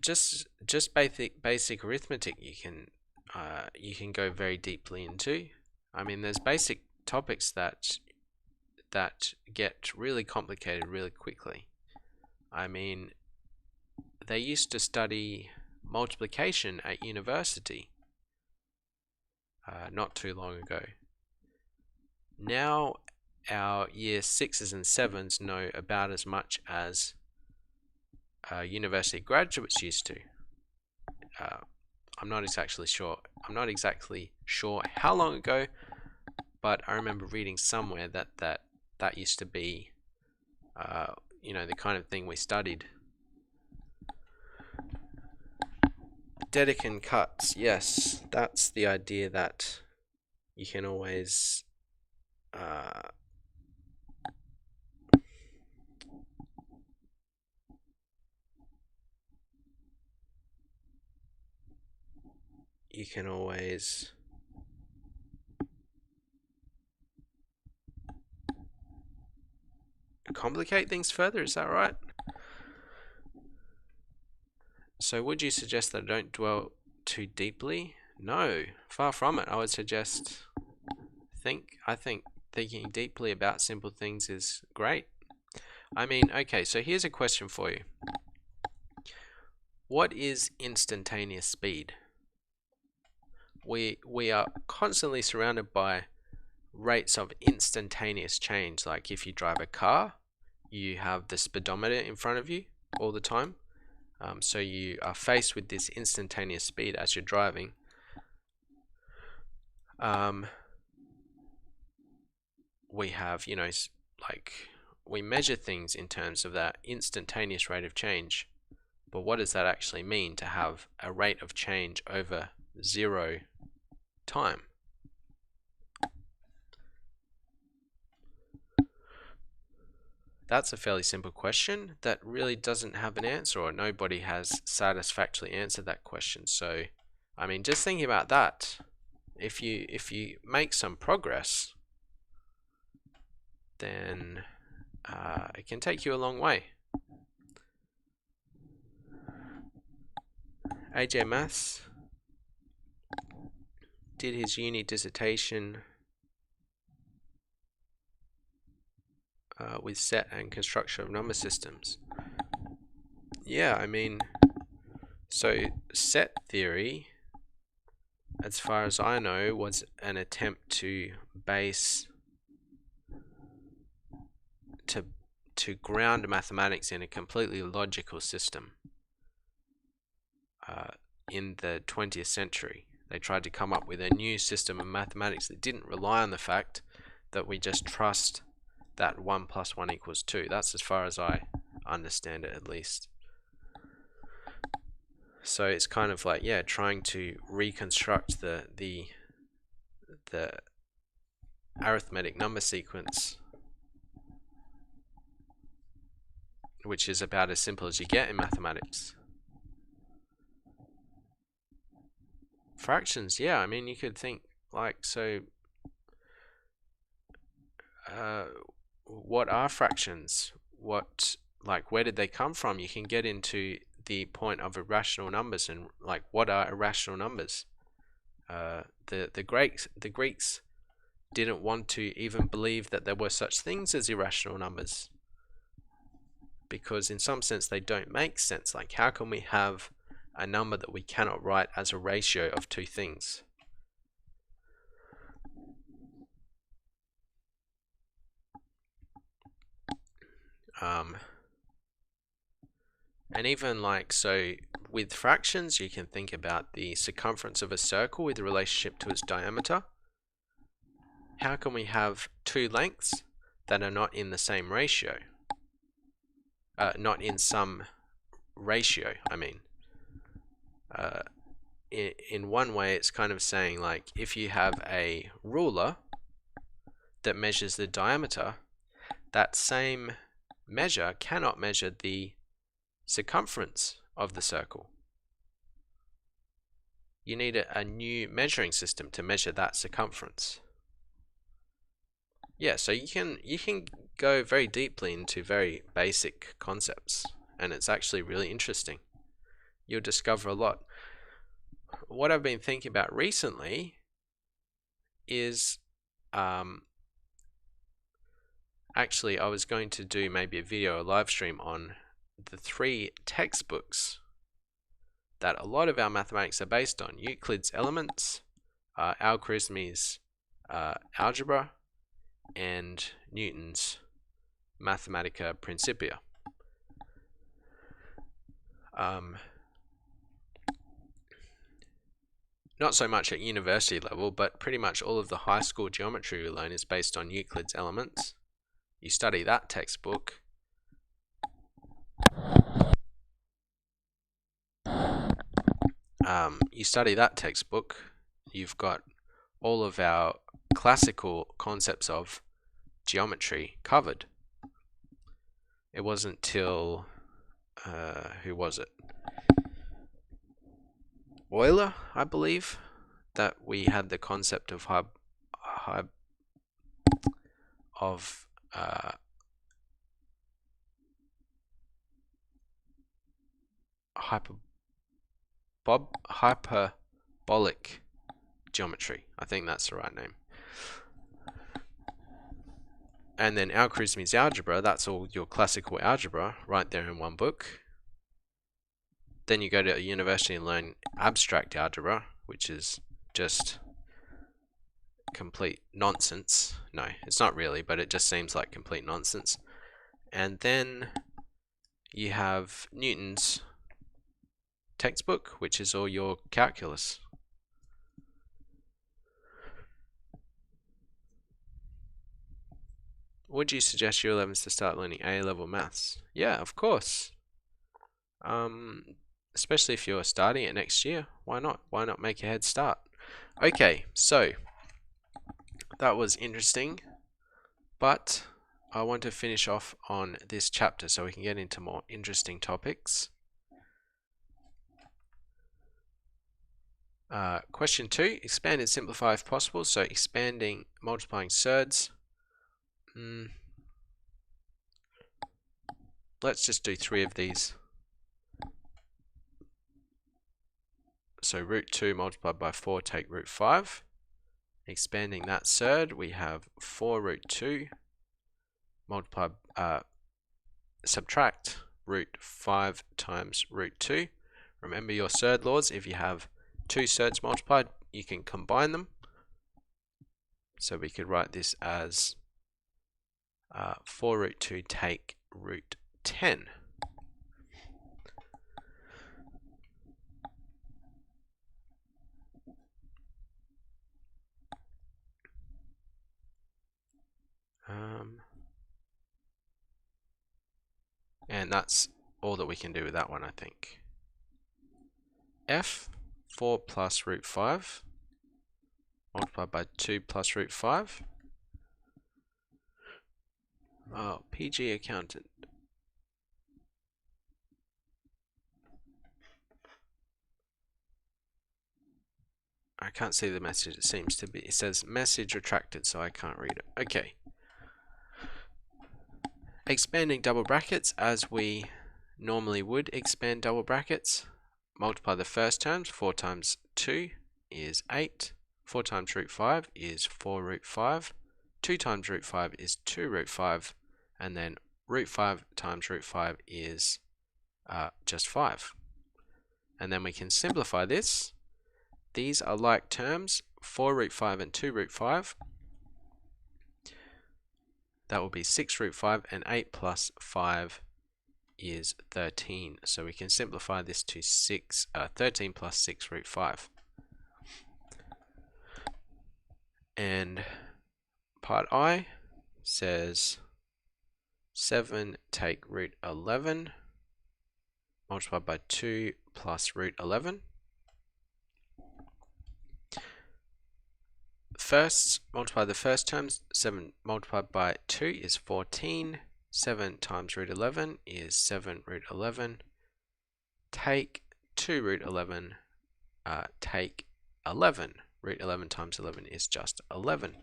just basic arithmetic you can go very deeply into. I mean, there's basic topics that get really complicated really quickly. I mean, they used to study multiplication at university not too long ago. Now our year 6s and 7s know about as much as university graduates used to. I'm not exactly sure how long ago, but I remember reading somewhere that used to be you know, the kind of thing we studied. Dedekind cuts, yes, that's the idea that you can always complicate things further, is that right? So would you suggest that I don't dwell too deeply? No, far from it. I would suggest I think thinking deeply about simple things is great. I mean, okay, so here's a question for you. What is instantaneous speed? We are constantly surrounded by rates of instantaneous change. Like if you drive a car, you have the speedometer in front of you all the time. So you are faced with this instantaneous speed as you're driving. We have, you know, like we measure things in terms of that instantaneous rate of change. But what does that actually mean to have a rate of change over 0 time? That's a fairly simple question that really doesn't have an answer, or nobody has satisfactorily answered that question. So, I mean, just thinking about that, if you make some progress, then it can take you a long way. AJ Maths did his uni dissertation with set and construction of number systems. Yeah, I mean, so set theory, as far as I know, was an attempt to base to ground mathematics in a completely logical system. In the 20th century, they tried to come up with a new system of mathematics that didn't rely on the fact that we just trust that 1 + 1 = 2. That's as far as I understand it, at least. So it's kind of like, yeah, trying to reconstruct the arithmetic number sequence, which is about as simple as you get in mathematics. Fractions, yeah, I mean, you could think like, so what are fractions? Where did they come from? You can get into the point of irrational numbers and like, what are irrational numbers? The Greeks didn't want to even believe that there were such things as irrational numbers, because in some sense they don't make sense. Like, how can we have a number that we cannot write as a ratio of two things? And even like, so with fractions, you can think about the circumference of a circle with relationship to its diameter. How can we have two lengths that are not in the same ratio? Not in some ratio, I mean. In one way, it's kind of saying, like, if you have a ruler that measures the diameter, that same measure cannot measure the circumference of the circle. You need a new measuring system to measure that circumference. Yeah, so you can go very deeply into very basic concepts, and it's actually really interesting. You'll discover a lot. What I've been thinking about recently is actually, I was going to do maybe a video, a live stream on the 3 textbooks that a lot of our mathematics are based on: Euclid's Elements, Algebraic Algebra, and Newton's Mathematica Principia. Not so much at university level, but pretty much all of the high school geometry we learn is based on Euclid's Elements. You study that textbook. You've got all of our classical concepts of geometry covered. It wasn't till, who was it? Euler, I believe, that we had the concept of hyperbolic geometry. I think that's the right name. And then Algebraic algebra, that's all your classical algebra right there in one book. Then you go to a university and learn abstract algebra, which is just complete nonsense. No, it's not really, but it just seems like complete nonsense. And then you have Newton's textbook, which is all your calculus. Would you suggest year 11s to start learning A-level maths? Yeah, of course. Especially if you're starting it next year. Why not? Why not make a head start? Okay, so that was interesting, but I want to finish off on this chapter so we can get into more interesting topics. Question 2, expand and simplify if possible. So expanding, multiplying surds. Let's just do 3 of these. So root 2 multiplied by 4, take root 5. Expanding that surd, we have 4 root 2 multiplied, subtract root 5 times root 2. Remember your surd laws. If you have 2 surds multiplied, you can combine them. So we could write this as 4 root 2 take root 10. And that's all that we can do with that one, I think. F, 4 plus root 5 multiplied by 2 plus root 5. Oh, PG accountant. I can't see the message. It seems to be. It says message retracted, so I can't read it. Okay. Expanding double brackets as we normally would expand double brackets. Multiply the first terms. 4 times 2 is 8. 4 times root 5 is 4 root 5. 2 times root 5 is 2 root 5. And then root 5 times root 5 is just 5. And then we can simplify this. These are like terms, 4 root 5 and 2 root 5. That will be 6 root 5, and 8 plus 5 is 13. So we can simplify this to 13 plus 6 root 5. And part I says 7 take root 11 multiplied by 2 plus root 11. First, multiply the first terms. 7 multiplied by 2 is 14. 7 times root 11 is 7 root 11. Take 2 root 11. Take 11. Root 11 times 11 is just 11.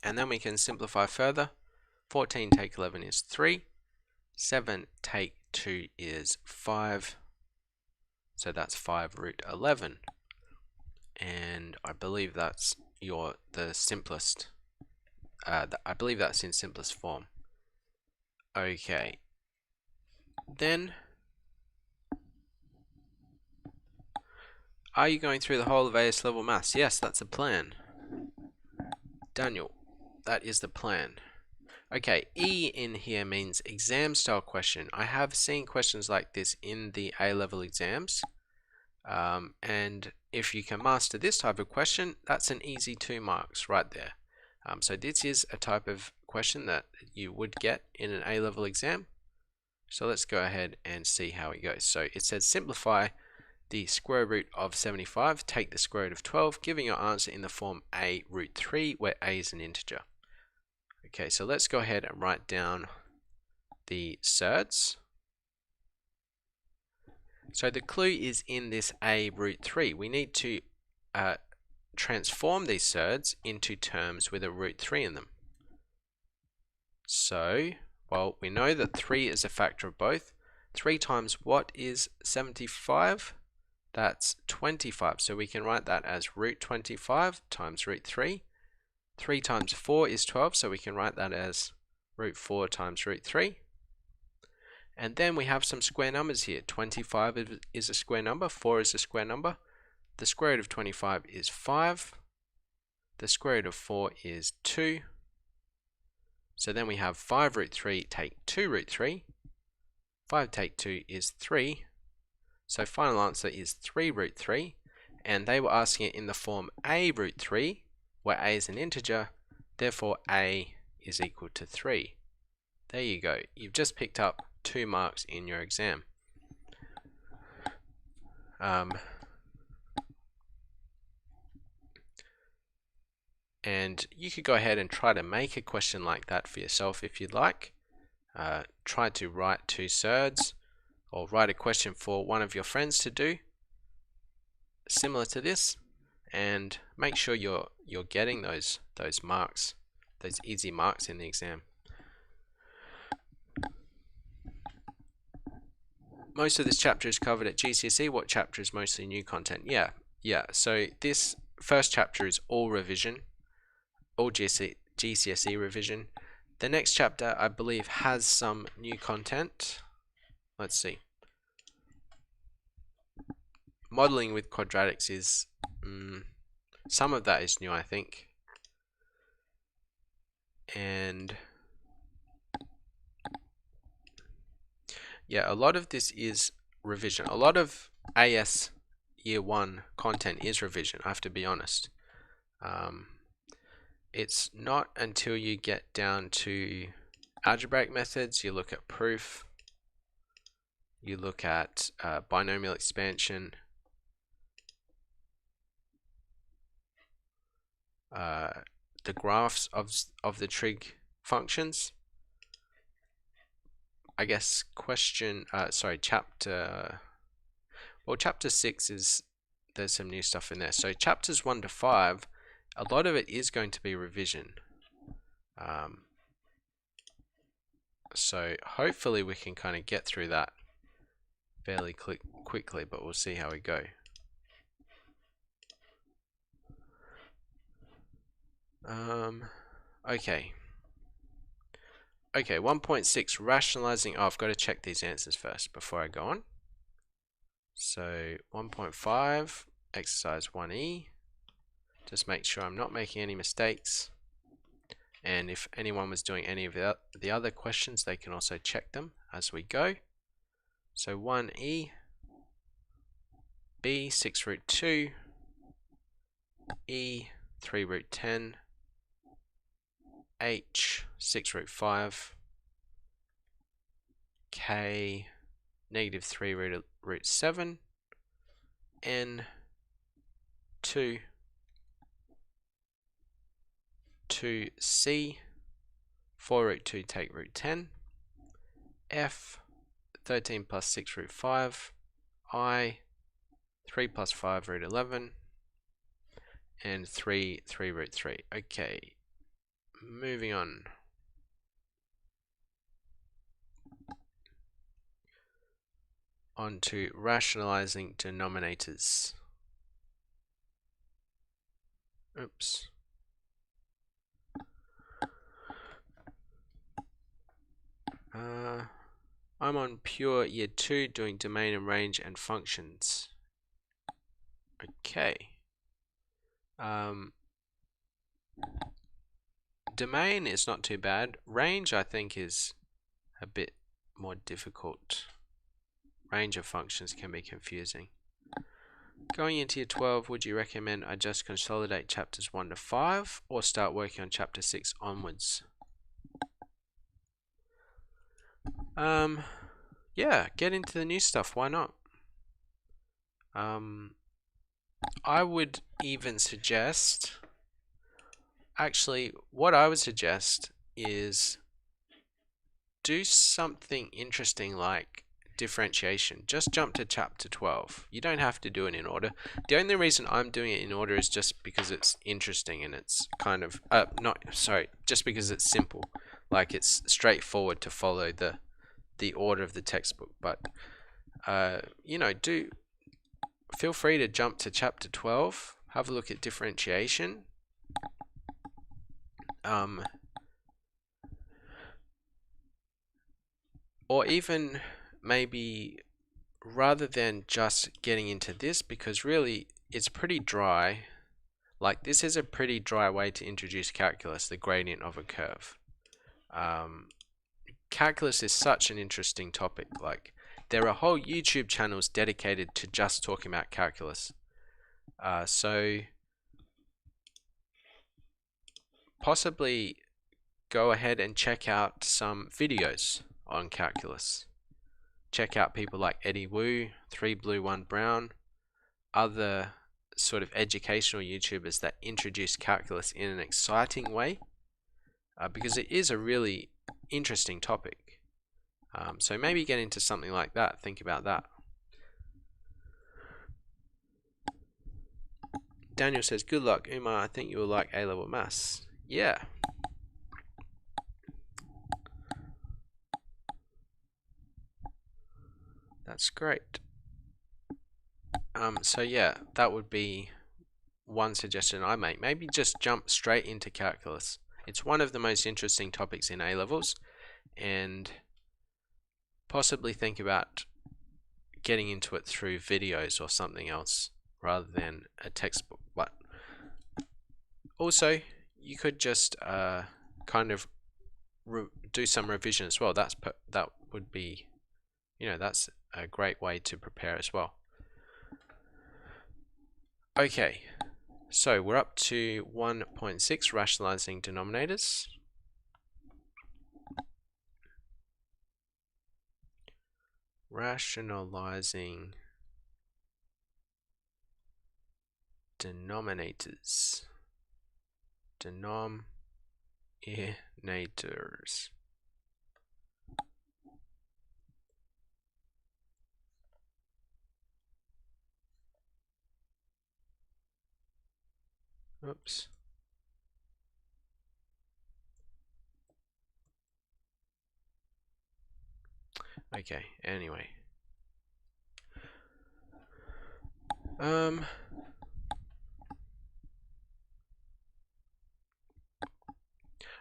And then we can simplify further. 14 take 11 is 3. 7 take 2 is 5. So that's 5 root 11. And I believe that's the simplest. I believe that's in simplest form. Okay. Then, are you going through the whole of AS level maths? Yes, that's a plan. Daniel, that is the plan. Okay, E in here means exam style question. I have seen questions like this in the A-level exams. And if you can master this type of question, that's an easy 2 marks right there. So this is a type of question that you would get in an A-level exam. So let's go ahead and see how it goes. So it says simplify the square root of 75, take the square root of 12, giving your answer in the form a root 3, where a is an integer. Okay, so let's go ahead and write down the surds. So the clue is in this a root 3. We need to transform these surds into terms with a root 3 in them. So, well, we know that 3 is a factor of both. 3 times what is 75? That's 25. So we can write that as root 25 times root 3. 3 times 4 is 12, so we can write that as root 4 times root 3. And then we have some square numbers here. 25 is a square number, 4 is a square number. The square root of 25 is 5. The square root of 4 is 2. So then we have 5 root 3 take 2 root 3. 5 take 2 is 3. So final answer is 3 root 3. And they were asking it in the form a root 3, where a is an integer, therefore a is equal to 3. There you go. You've just picked up 2 marks in your exam. And you could go ahead and try to make a question like that for yourself if you'd like. Try to write 2 surds, or write a question for one of your friends to do similar to this, and make sure you're getting those marks, those easy marks in the exam. Most of this chapter is covered at GCSE. What chapter is mostly new content? Yeah. So this first chapter is all revision, all GCSE revision. The next chapter, I believe, has some new content. Let's see. Modeling with quadratics is some of that is new, I think. And yeah, a lot of this is revision. A lot of AS Year 1 content is revision, I have to be honest. It's not until you get down to algebraic methods, you look at proof, you look at binomial expansion, the graphs of the trig functions. I guess chapter 6 is, there's some new stuff in there. So chapters 1 to 5, a lot of it is going to be revision. So hopefully we can kind of get through that fairly quickly, but we'll see how we go. Okay. Okay, 1.6 rationalising. Oh, I've got to check these answers first before I go on. So 1.5, exercise 1E. Just make sure I'm not making any mistakes. And if anyone was doing any of the other questions, they can also check them as we go. So 1E, B 6 root 2, E 3 root 10, H 6 root 5, K negative 3 root 7, N 2, 2C 4 root 2 take root 10, F 13 plus 6 root 5, I 3 plus 5 root 11, and 3 root 3. Okay, moving on. On to rationalising denominators. Oops. I'm on pure year 2 doing domain and range and functions. Okay. Domain is not too bad. Range I think is a bit more difficult. Range of functions can be confusing. Going into year 12, would you recommend I just consolidate chapters 1 to 5 or start working on chapter 6 onwards? Yeah, get into the new stuff, why not? I would even suggest, actually, what I would suggest is do something interesting like differentiation. Just jump to chapter 12. You don't have to do it in order. The only reason I'm doing it in order is just because it's interesting and it's kind of, just because it's simple. Like it's straightforward to follow the order of the textbook. But, you know, feel free to jump to chapter 12. Have a look at differentiation. Or even maybe rather than just getting into this, because really it's pretty dry, like this is a pretty dry way to introduce calculus, the gradient of a curve. Calculus is such an interesting topic. Like there are whole YouTube channels dedicated to just talking about calculus. So possibly go ahead and check out some videos on calculus. Check out people like Eddie Wu, 3 Blue 1 Brown, other sort of educational YouTubers that introduce calculus in an exciting way, because it is a really interesting topic. So maybe get into something like that. Think about that. Daniel says, good luck, Umar. I think you will like A-level maths. Yeah. That's great. So yeah, that would be one suggestion I make. Maybe just jump straight into calculus. It's one of the most interesting topics in A-levels, and possibly think about getting into it through videos or something else rather than a textbook. But also, you could just kind of do some revision as well. That would be, you know, that's a great way to prepare as well. Okay, so we're up to 1.6, rationalising denominators. Rationalising denominators. Denominators. Oops. Okay, anyway. I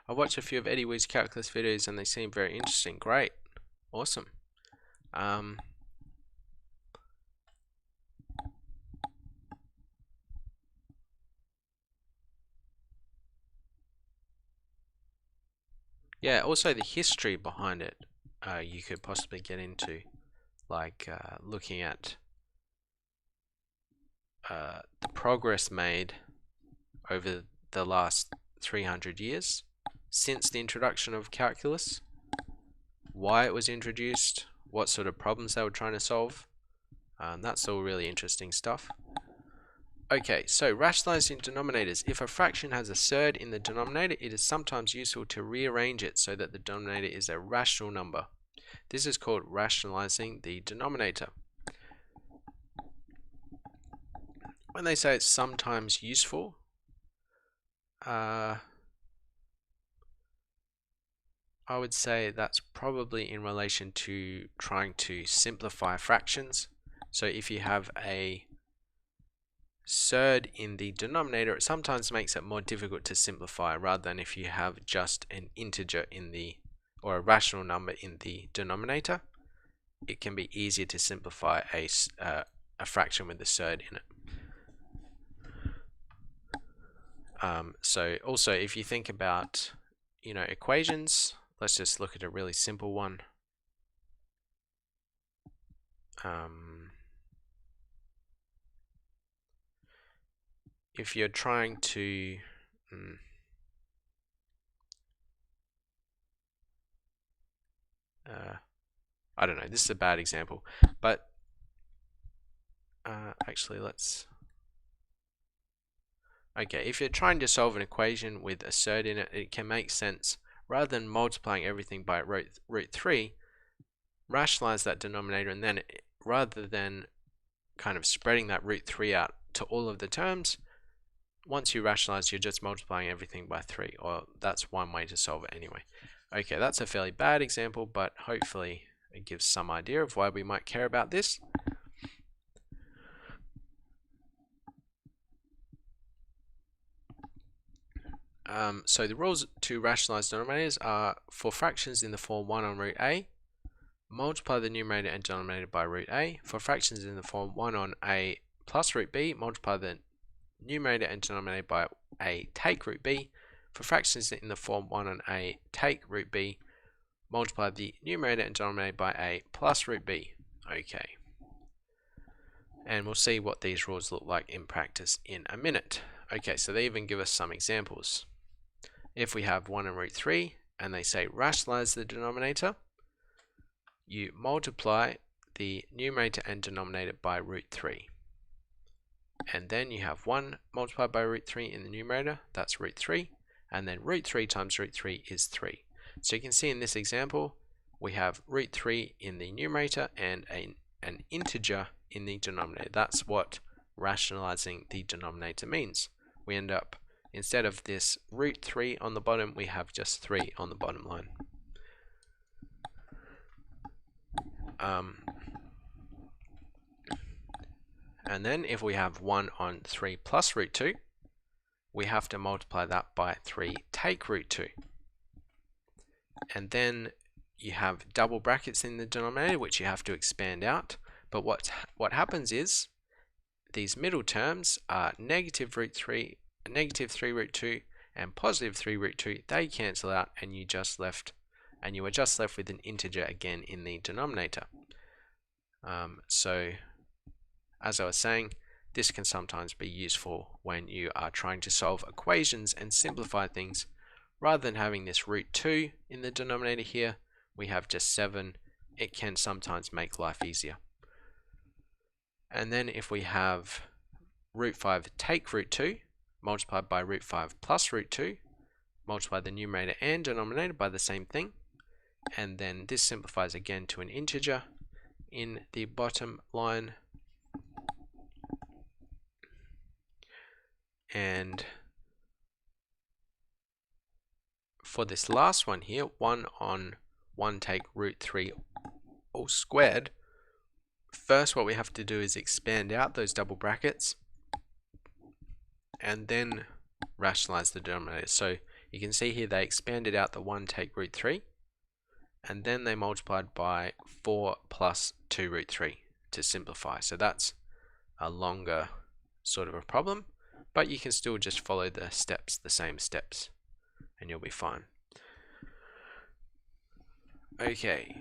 watched a few of Eddie Wu's calculus videos and they seem very interesting. Great. Awesome. Yeah, also the history behind it, you could possibly get into, like looking at the progress made over the last 300 years since the introduction of calculus, why it was introduced, what sort of problems they were trying to solve. That's all really interesting stuff. Okay, so rationalizing denominators. If a fraction has a surd in the denominator, it is sometimes useful to rearrange it so that the denominator is a rational number. This is called rationalizing the denominator. When they say it's sometimes useful, I would say that's probably in relation to trying to simplify fractions. So if you have a surd in the denominator, it sometimes makes it more difficult to simplify rather than if you have just an integer in the, or a rational number in the denominator. It can be easier to simplify a fraction with a surd in it. So also if you think about, equations, let's just look at a really simple one. If you're trying to I don't know, this is a bad example, but actually if you're trying to solve an equation with a surd in it, it can make sense, rather than multiplying everything by root 3, rationalize that denominator, and then rather than kind of spreading that root 3 out to all of the terms, once you rationalize, you're just multiplying everything by 3, or that's one way to solve it anyway. Okay, that's a fairly bad example, but hopefully it gives some idea of why we might care about this. So the rules to rationalize denominators are: for fractions in the form 1 on root a, multiply the numerator and denominator by root a. For fractions in the form 1 on a plus root b, multiply the numerator and denominator by a take root b. For fractions in the form 1 on a take root b, multiply the numerator and denominator by a plus root b. Okay. And we'll see what these rules look like in practice in a minute. Okay, so they even give us some examples. If we have 1 and root 3, and they say rationalize the denominator, you multiply the numerator and denominator by root 3. And then you have 1 multiplied by root 3 in the numerator, that's root 3, and then root 3 times root 3 is 3. So you can see in this example, we have root 3 in the numerator and an integer in the denominator. That's what rationalizing the denominator means. We end up, instead of this root 3 on the bottom, we have just 3 on the bottom line. And then if we have 1 on 3 plus root 2, we have to multiply that by 3 take root 2. And then you have double brackets in the denominator, which you have to expand out. But what happens is these middle terms are negative root 3, negative 3 root 2, and positive 3 root 2. They cancel out, and you were just left with an integer again in the denominator. So as I was saying, this can sometimes be useful when you are trying to solve equations and simplify things. Rather than having this root 2 in the denominator here, we have just 7 it can sometimes make life easier. And then if we have root 5 take root 2 multiplied by root 5 plus root 2, multiply the numerator and denominator by the same thing, and then this simplifies again to an integer in the bottom line. And for this last one here, 1 on 1 take root 3 all squared, first what we have to do is expand out those double brackets and then rationalize the denominator. So you can see here they expanded out the 1 take root 3 and then they multiplied by 4 plus 2 root 3 to simplify. So that's a longer sort of a problem, but you can still just follow the steps, the same steps, and you'll be fine. Okay,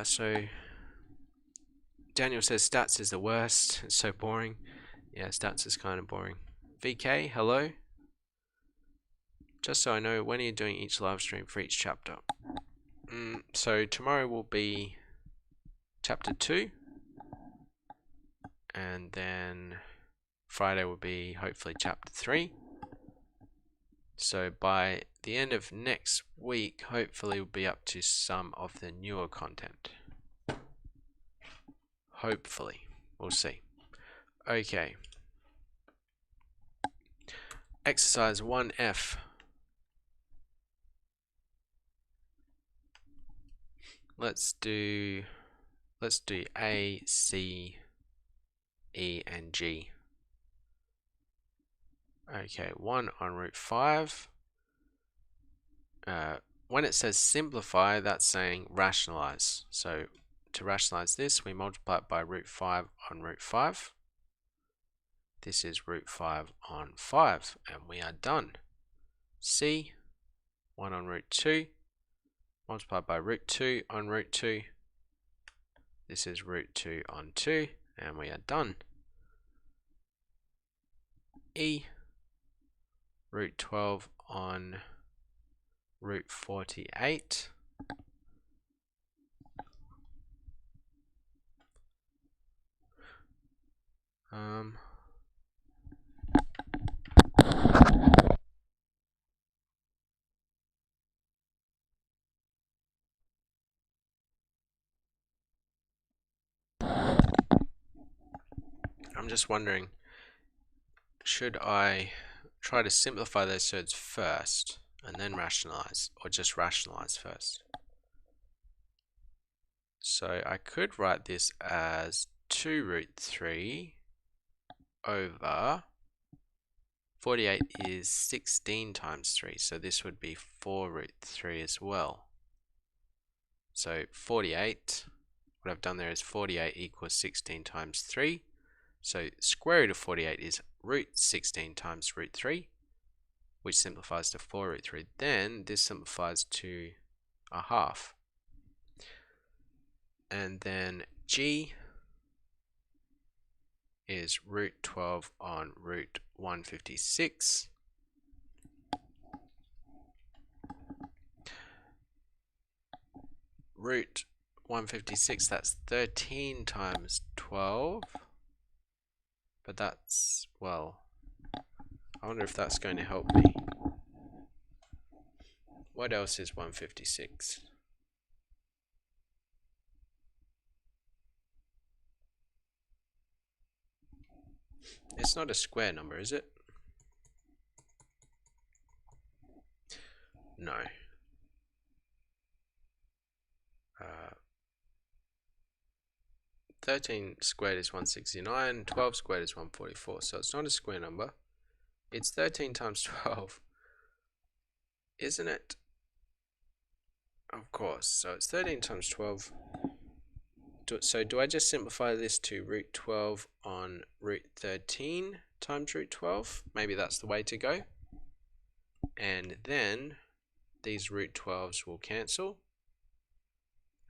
so Daniel says stats is the worst. It's so boring. Yeah, stats is kind of boring. VK, hello. Just so I know, when are you doing each live stream for each chapter? So tomorrow will be chapter 2, and then Friday will be hopefully chapter 3. So by the end of next week, hopefully we'll be up to some of the newer content. Hopefully, we'll see. Okay. Exercise 1F. Let's do A, C, E, and G. Okay, 1 on root 5. When it says simplify, that's saying rationalize. So to rationalize this, we multiply it by root 5 on root 5. This is root 5 on 5, and we are done. C, 1 on root 2, multiplied by root 2 on root 2. This is root 2 on 2, and we are done. E, root 12 on root 48. I'm just wondering, should I try to simplify those surds first and then rationalize, or just rationalize first? So I could write this as 2 root 3 over 48 is 16 times 3, so this would be 4 root 3 as well. So 48, what I've done there is 48 equals 16 times 3. So square root of 48 is root 16 times root 3, which simplifies to 4 root 3. Then this simplifies to a half. And then G is root 12 on root 156. Root 156, that's 13 times 12. But that's, well, I wonder if that's going to help me. What else is 156? It's not a square number, is it? No. 13 squared is 169, 12 squared is 144, so it's not a square number. It's 13 times 12, isn't it? Of course, so it's 13 times 12. So do I just simplify this to root 12 on root 13 times root 12? Maybe that's the way to go. And then these root 12s will cancel.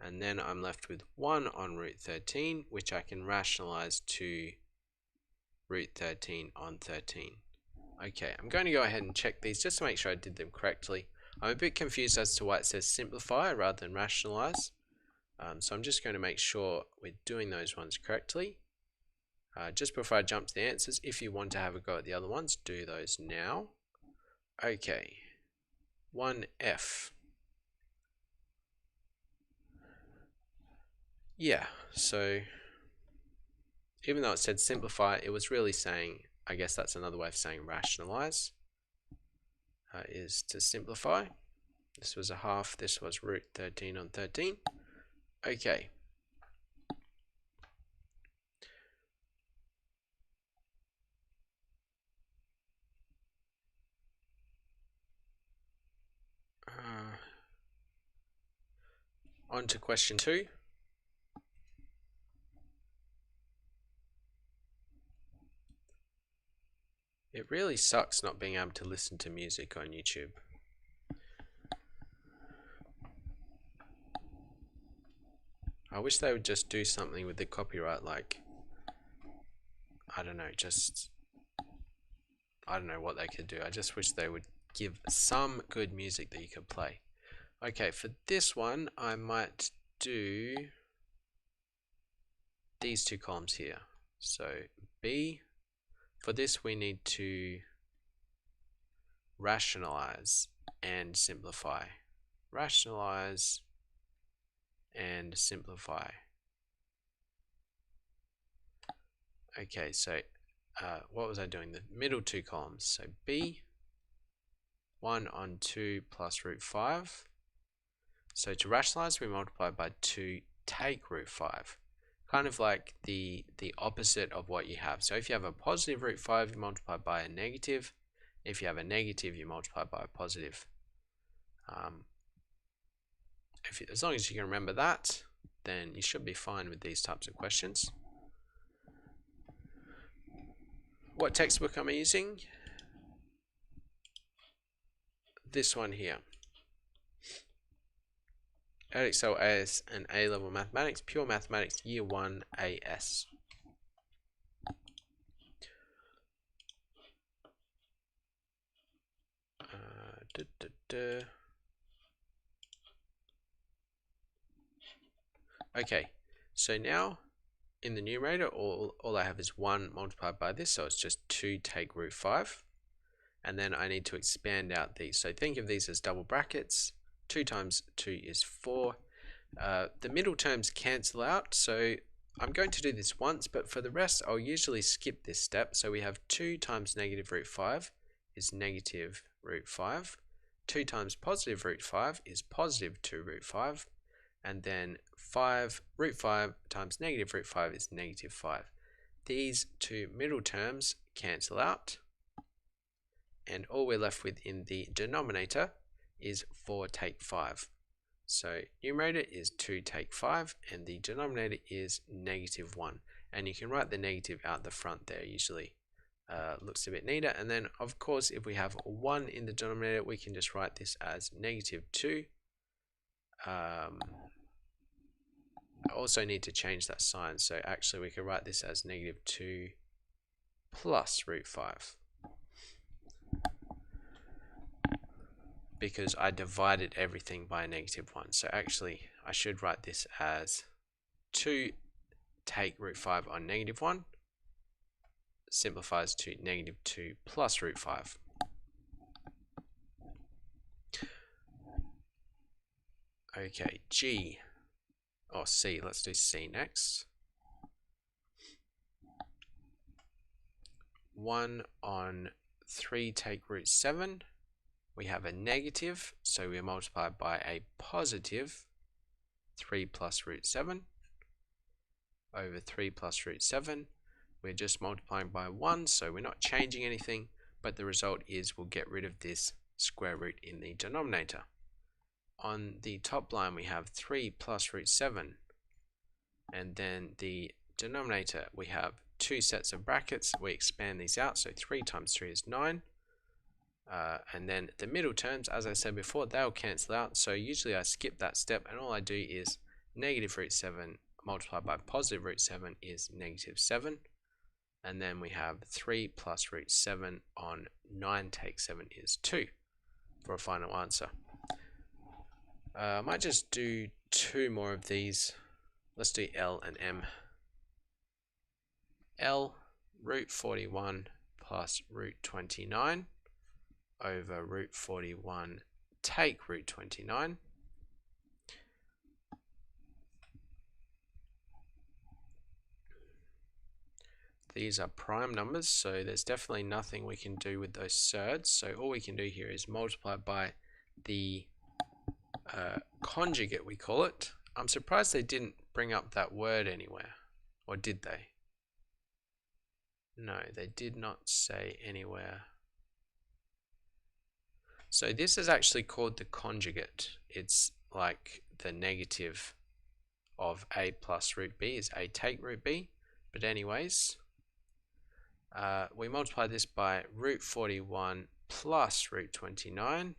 And then I'm left with 1 on root 13, which I can rationalize to root 13 on 13. Okay, I'm going to go ahead and check these just to make sure I did them correctly. I'm a bit confused as to why it says simplify rather than rationalize. So I'm just going to make sure we're doing those ones correctly. Just before I jump to the answers, if you want to have a go at the other ones, do those now. Okay, 1F. Yeah, so even though it said simplify, it was really saying, I guess that's another way of saying rationalize, is to simplify. This was a half, this was root 13 on 13. Okay. On to question 2. It really sucks not being able to listen to music on YouTube. I wish they would just do something with the copyright, like, I don't know, I don't know what they could do. I just wish they would give some good music that you could play. Okay, for this one, I might do these two columns here. So B, for this we need to rationalize and simplify. Rationalize and simplify. Okay, so what was I doing? The middle two columns. So B, 1 on 2 plus root 5. So to rationalize, we multiply by 2 take root 5. Kind of like the opposite of what you have. So if you have a positive root 5, you multiply by a negative. If you have a negative, you multiply by a positive. As long as you can remember that, then you should be fine with these types of questions. What textbook am I using? This one here. Excel AS and A-level mathematics, pure mathematics, year 1 AS. Okay, so now in the numerator, all I have is 1 multiplied by this, so it's just 2 take root 5. And then I need to expand out these. So think of these as double brackets. 2 times 2 is 4. The middle terms cancel out, so I'm going to do this once, but for the rest I'll usually skip this step. So we have 2 times negative root 5 is negative root 5. 2 times positive root 5 is positive 2 root 5. And then root 5 times negative root 5 is negative 5. These two middle terms cancel out, and all we're left with in the denominator is 4 take 5. So numerator is 2 take 5, and the denominator is negative 1. And you can write the negative out the front there usually. Looks a bit neater. And then, of course, if we have 1 in the denominator, we can just write this as negative 2. I also need to change that sign. So actually, we can write this as negative 2 plus root 5. Because I divided everything by negative 1. So actually, I should write this as 2 take root 5 on negative 1. Simplifies to negative 2 plus root 5. Okay, G. Or C. Let's do C next. 1 on 3 take root 7. We have a negative, so we multiply by a positive 3 plus root 7 over 3 plus root 7. We're just multiplying by 1, so we're not changing anything, but the result is we'll get rid of this square root in the denominator. On the top line, we have 3 plus root 7, and then the denominator, we have 2 sets of brackets. We expand these out, so 3 times 3 is 9. And then the middle terms, as I said before, they'll cancel out. So usually I skip that step, and all I do is negative root 7 multiplied by positive root 7 is negative 7. And then we have 3 plus root 7 on 9 take 7 is 2 for a final answer. I might just do 2 more of these. Let's do L and M. L, root 41 plus root 29 over root 41 take root 29. These are prime numbers, so there's definitely nothing we can do with those surds. So all we can do here is multiply by the conjugate, we call it. I'm surprised they didn't bring up that word anywhere. Or did they? No, they did not say anywhere. So this is actually called the conjugate. It's like the negative of a plus root b is a take root b. But anyways, we multiply this by root 41 plus root 29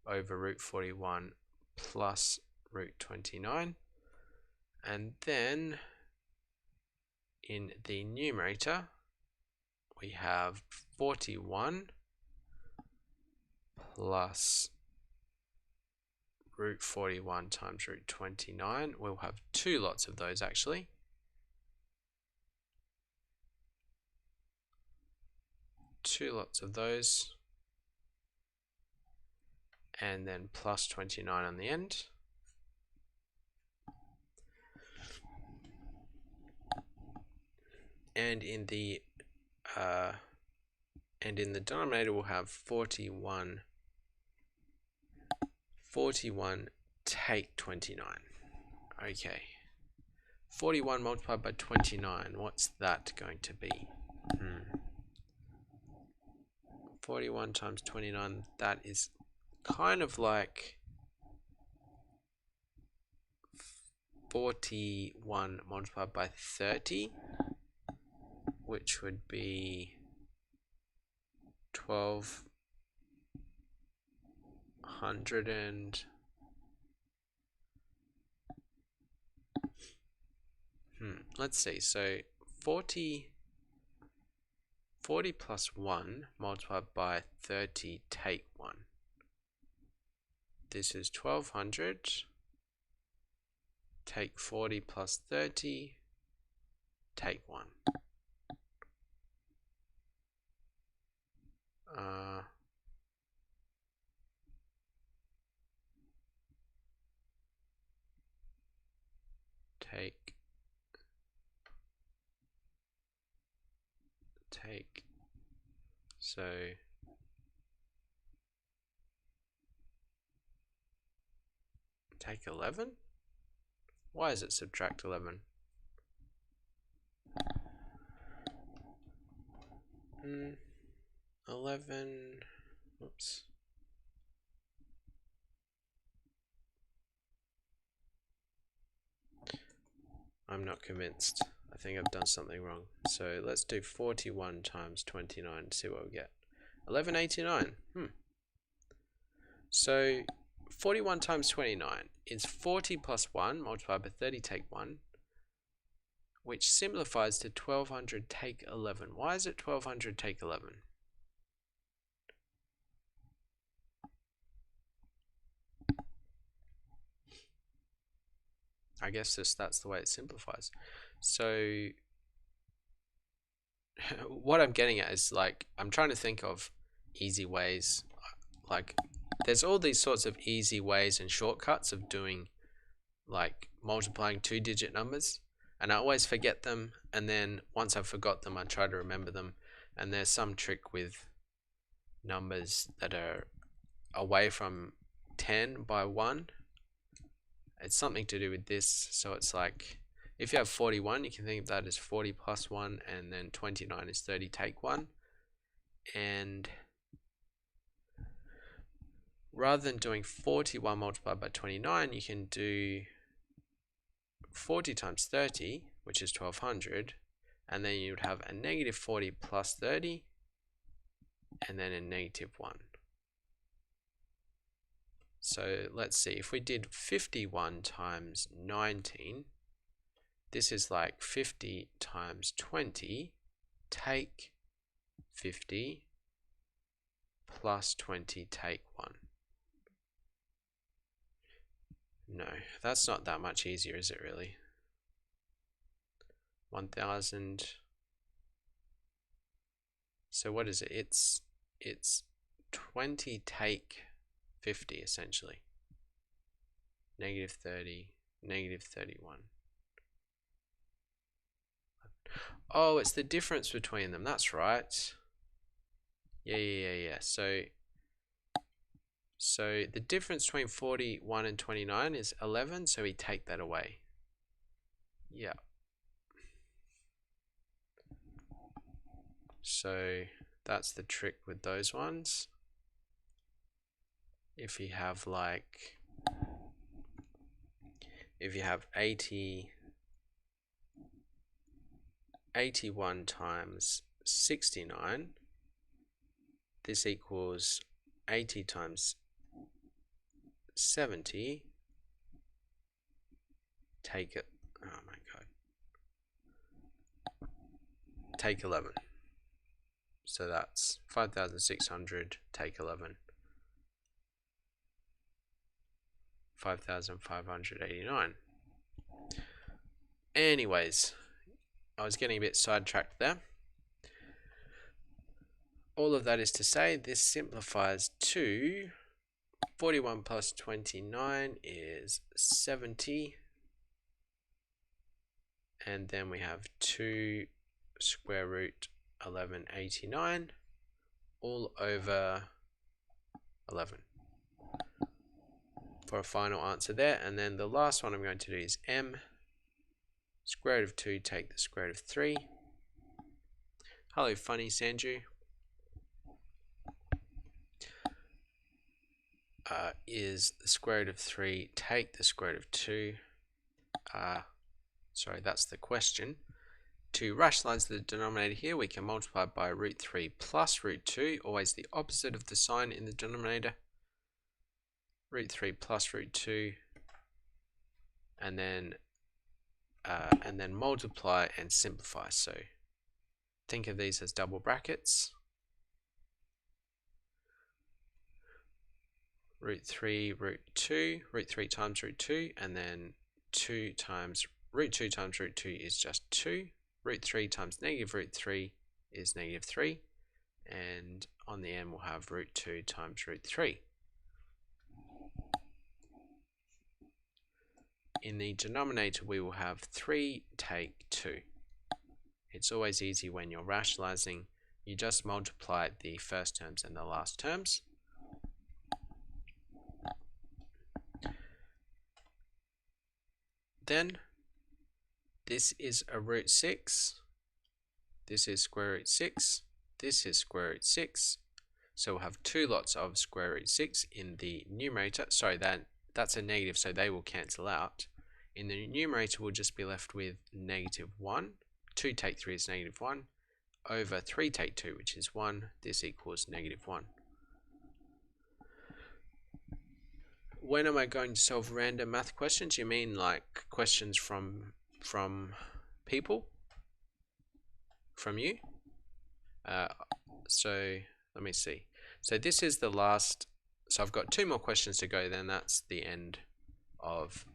over root 41 plus root 29. And then in the numerator, we have 41 plus root 41 times root 29. We'll have 2 lots of those actually. Two lots of those, and then plus 29 on the end. And in the denominator we'll have 41 take 29. Okay, 41 multiplied by 29, what's that going to be? 41 times 29, that is kind of like 41 multiplied by 30, which would be 1200 and let's see, so 40 plus 1 multiplied by 30 take 1. This is 1200 take 40 plus 30 take 1. Take, so take 11? Why is it subtract 11? 11, oops. I'm not convinced. I think I've done something wrong. So let's do 41 times 29 to see what we get. 1189. So 41 times 29 is 40 plus 1 multiplied by 30 take 1, which simplifies to 1200 take 11. Why is it 1200 take 11? I guess that's the way it simplifies. So what I'm getting at is, like, I'm trying to think of easy ways. Like, there's all these sorts of easy ways and shortcuts of doing, like, multiplying 2-digit numbers, and I always forget them, and then once I've forgot them I try to remember them. And there's some trick with numbers that are away from 10 by 1. It's something to do with this. So it's like, if you have 41, you can think of that as 40 plus 1, and then 29 is 30 take 1. And rather than doing 41 multiplied by 29, you can do 40 times 30, which is 1200, and then you would have a negative 40 plus 30, and then a negative 1. So let's see, if we did 51 times 19, this is like 50 times 20 take 50 plus 20 take 1. No, that's not that much easier, is it really? 1000. So what is it? It's 20 take 50 essentially. Negative 30, negative 31. Oh, it's the difference between them. That's right. Yeah. So the difference between 41 and 29 is 11, so we take that away. Yeah. So that's the trick with those ones. If you have 81 times 69, this equals 80 times 70. Take it. Oh my god. Take 11. So that's 5,600 take 11. 5,589. Anyways, I was getting a bit sidetracked there. All of that is to say, this simplifies to 41 plus 29 is 70. And then we have 2 square root 1189 all over 11 for a final answer there. And then the last one I'm going to do is m square root of 2 take the square root of 3. Hello funny Sanju. Is the square root of 3 take the square root of 2. Sorry, that's the question. To rationalize the denominator here, we can multiply by root 3 plus root 2, always the opposite of the sign in the denominator. Root 3 plus root 2, and then multiply and simplify. So think of these as double brackets. Root 3 root 2, root 3 times root 2, and then 2 times root 2 times root 2 is just 2. Root 3 times negative root 3 is negative 3. And on the end we'll have root 2 times root 3. In the denominator we will have 3 take 2. It's always easy when you're rationalizing. You just multiply the first terms and the last terms. Then this is a root 6. This is square root 6. This is square root 6. So we'll have 2 lots of square root 6 in the numerator. Sorry, that's a negative, so they will cancel out. In the numerator, we'll just be left with negative 1. 2 take 3 is negative 1. Over 3 take 2, which is 1. This equals negative 1. When am I going to solve random math questions? You mean like questions from people? From you? So let me see. So this is the last. So I've got 2 more questions to go. Then that's the end of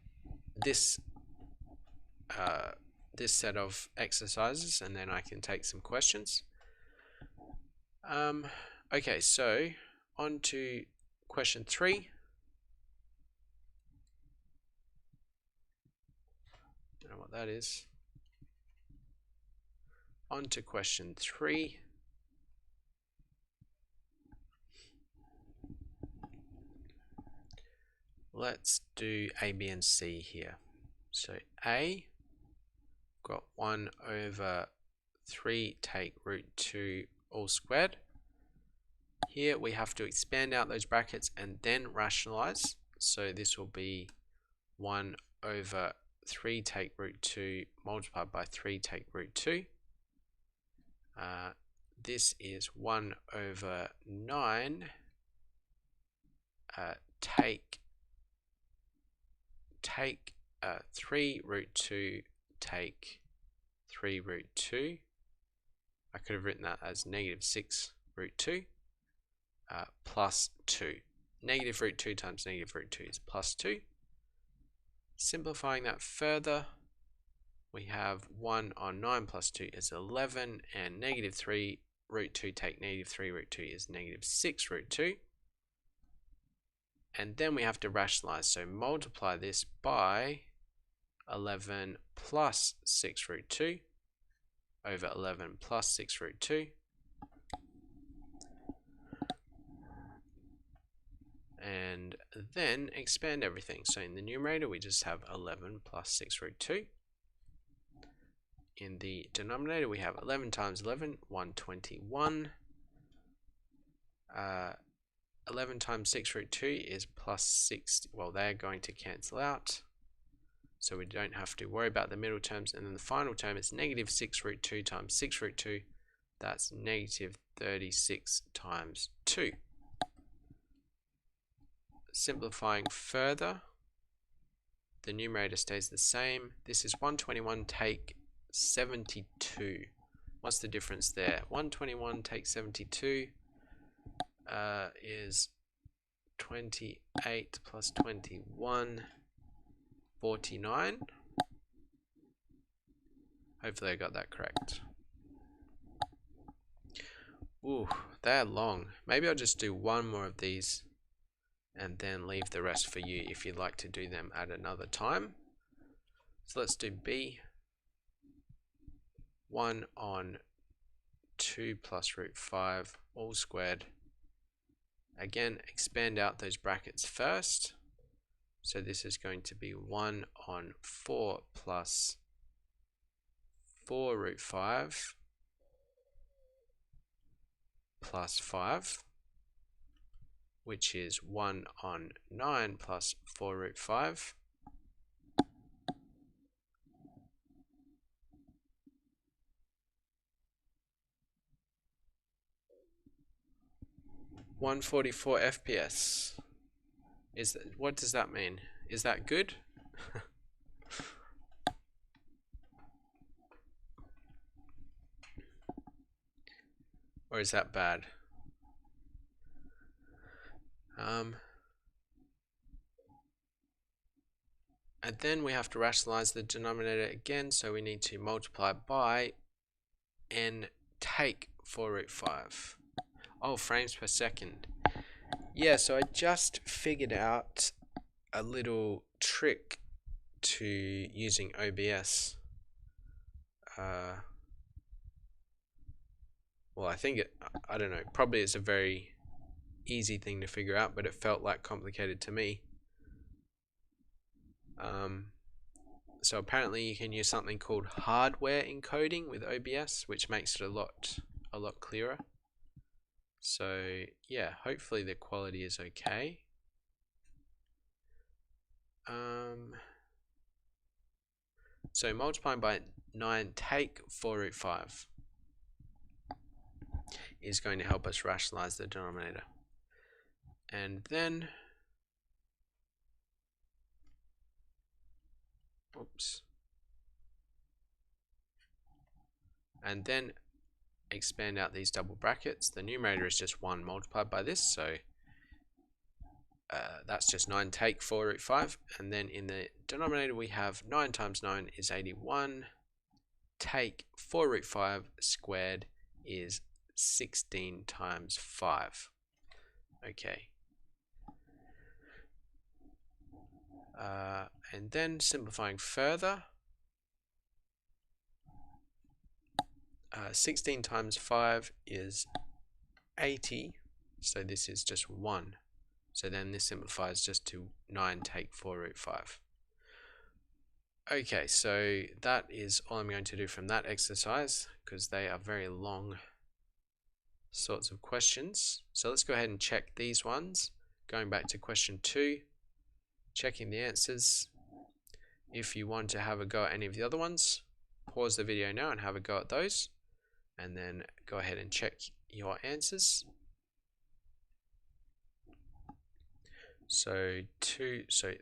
this this set of exercises, and then I can take some questions. Okay, so on to question 3. Don't know what that is. On to question 3. Let's do A, B, and C here. So A, got 1 over 3 take root 2 all squared. Here we have to expand out those brackets and then rationalize. So this will be 1 over 3 take root 2 multiplied by 3 take root 2. This is 1 over 9 take 3 root 2 take 3 root 2. I could have written that as negative 6 root 2 plus 2. Negative root 2 times negative root 2 is plus 2. Simplifying that further, we have 1 on 9 plus 2 is 11, and negative 3 root 2 take negative 3 root 2 is negative 6 root 2. And then we have to rationalize, so multiply this by 11 plus 6 root 2 over 11 plus 6 root 2. And then expand everything. So in the numerator, we just have 11 plus 6 root 2. In the denominator, we have 11 times 11, 121. 11 times 6 root 2 is plus 6. Well, they're going to cancel out, so we don't have to worry about the middle terms. And then the final term is negative 6 root 2 times 6 root 2. That's negative 36 times 2. Simplifying further, the numerator stays the same. This is 121 take 72. What's the difference there? 121 take 72 is 28 plus 21, 49. Hopefully I got that correct. Ooh, they're long. Maybe I'll just do one more of these and then leave the rest for you if you'd like to do them at another time. So let's do B. 1 on 2 plus root 5 all squared. Again, expand out those brackets first. So this is going to be 1 on 4 plus 4 root 5 plus 5, which is 1 on 9 plus 4 root 5. $144 FPS. What does that mean? Is that good? Or is that bad? And then we have to rationalize the denominator again, so we need to multiply by n take 4 root 5. Oh, frames per second. Yeah, so I just figured out a little trick to using OBS. Well, I think I don't know, probably it's a very easy thing to figure out, but it felt like complicated to me. So apparently you can use something called hardware encoding with OBS, which makes it a lot clearer. So yeah, hopefully the quality is okay. So multiplying by 9 take 4 root 5 is going to help us rationalize the denominator. And then, oops. And then expand out these double brackets. The numerator is just 1 multiplied by this, so that's just 9 take 4 root 5. And then in the denominator we have 9 times 9 is 81. Take 4 root 5 squared is 16 times 5. Okay. And then simplifying further, 16 times 5 is 80, so this is just 1. So then this simplifies just to 9 take 4 root 5. Okay, so that is all I'm going to do from that exercise, because they are very long sorts of questions. So let's go ahead and check these ones. Going back to question 2, checking the answers. If you want to have a go at any of the other ones, pause the video now and have a go at those, and then go ahead and check your answers. So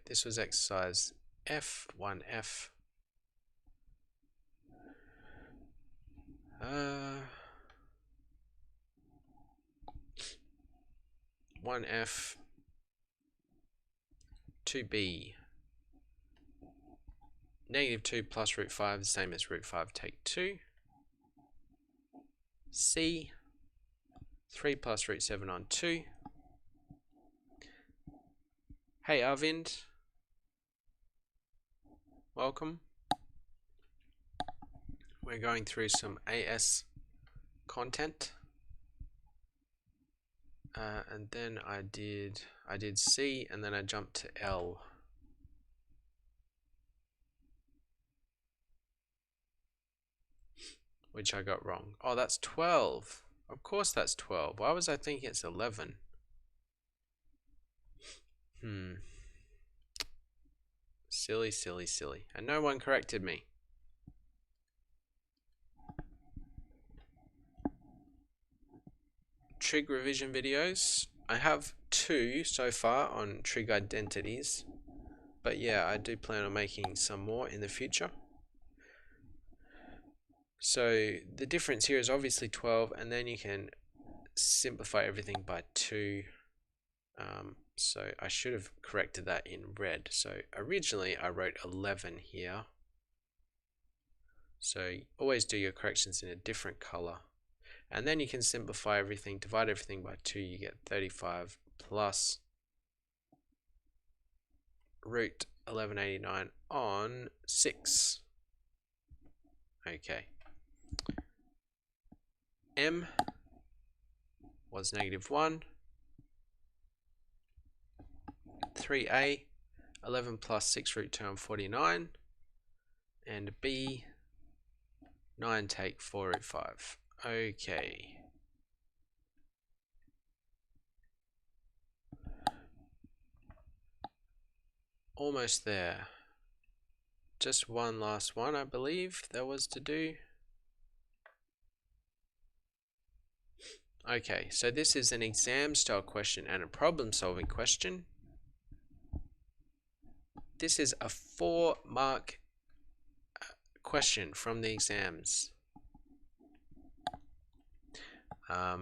this was exercise F, 1F. 1F, 2B. Negative 2 plus root 5 is the same as root 5 take 2. C, 3 plus root 7 on 2. Hey Arvind, welcome. We're going through some AS content. And then I did C, and then I jumped to L. Which I got wrong. Oh, that's 12. Of course that's 12. Why was I thinking it's 11? Silly, silly, silly. And no one corrected me. Trig revision videos. I have 2 so far on trig identities. But yeah, I do plan on making some more in the future. So the difference here is obviously 12, and then you can simplify everything by 2. So I should have corrected that in red. So originally I wrote 11 here. So always do your corrections in a different color. And then you can simplify everything, divide everything by 2, you get 35 plus root 1189 on 6. Okay. M was -1. 3a, 11 plus 6 root 2 on 49. And B, 9 take 4 root 5. Okay. Almost there. Just one last one, I believe, there was to do. Okay, so this is an exam style question and a problem solving question. This is a 4-mark question from the exams.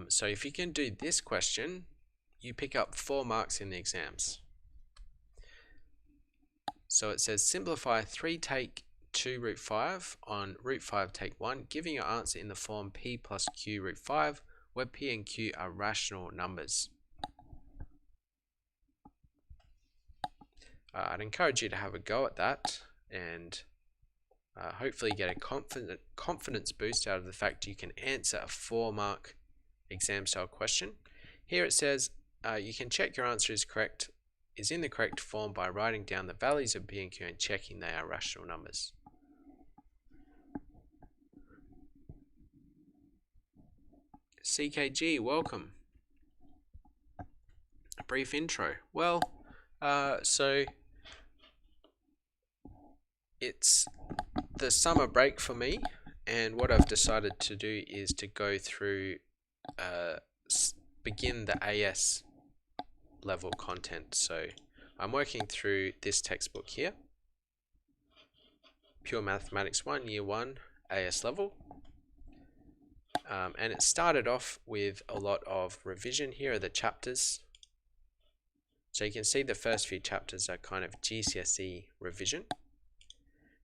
So if you can do this question, you pick up 4 marks in the exams. So it says simplify 3 take 2 root 5 on root 5 take 1, giving your answer in the form p plus q root 5, where p and q are rational numbers. I'd encourage you to have a go at that and hopefully get a confidence boost out of the fact you can answer a 4-mark exam style question. Here it says you can check your answer is in the correct form by writing down the values of p and q and checking they are rational numbers. CKG, welcome. A brief intro. Well, so it's the summer break for me, and what I've decided to do is to go through begin the AS level content. So I'm working through this textbook here, Pure Mathematics 1 Year 1 AS level, and it started off with a lot of revision. Here are the chapters. So you can see the first few chapters are kind of GCSE revision,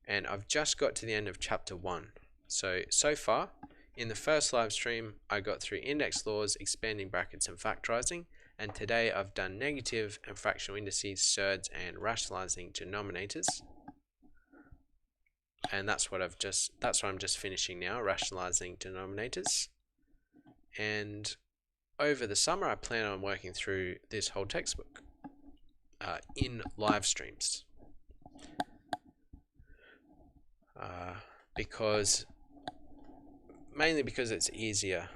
and I've just got to the end of chapter 1. So far in the first live stream I got through index laws, expanding brackets and factorizing, and today I've done negative and fractional indices, surds and rationalising denominators. And that's what I'm just finishing now, rationalising denominators. And over the summer I plan on working through this whole textbook in live streams. Mainly because it's easier.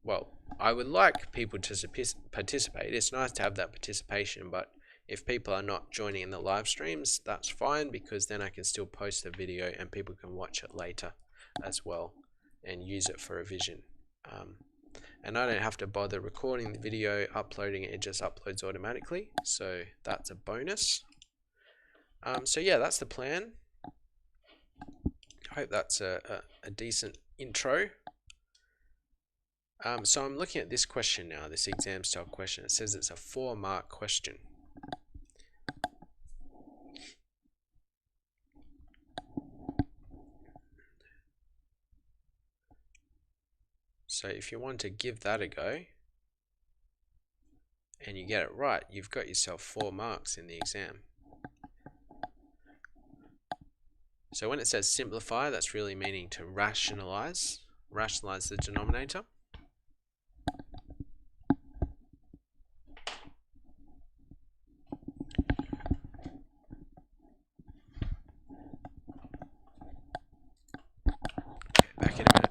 Well, I would like people to participate. It's nice to have that participation, but if people are not joining in the live streams, that's fine, because then I can still post the video and people can watch it later as well and use it for revision. And I don't have to bother recording the video, uploading it, it just uploads automatically, so that's a bonus. So yeah, that's the plan. I hope that's a decent intro. So I'm looking at this question now, this exam style question. It says it's a 4-mark question. So if you want to give that a go and you get it right, you've got yourself 4 marks in the exam. So when it says simplify, that's really meaning to rationalize the denominator. Back in a minute.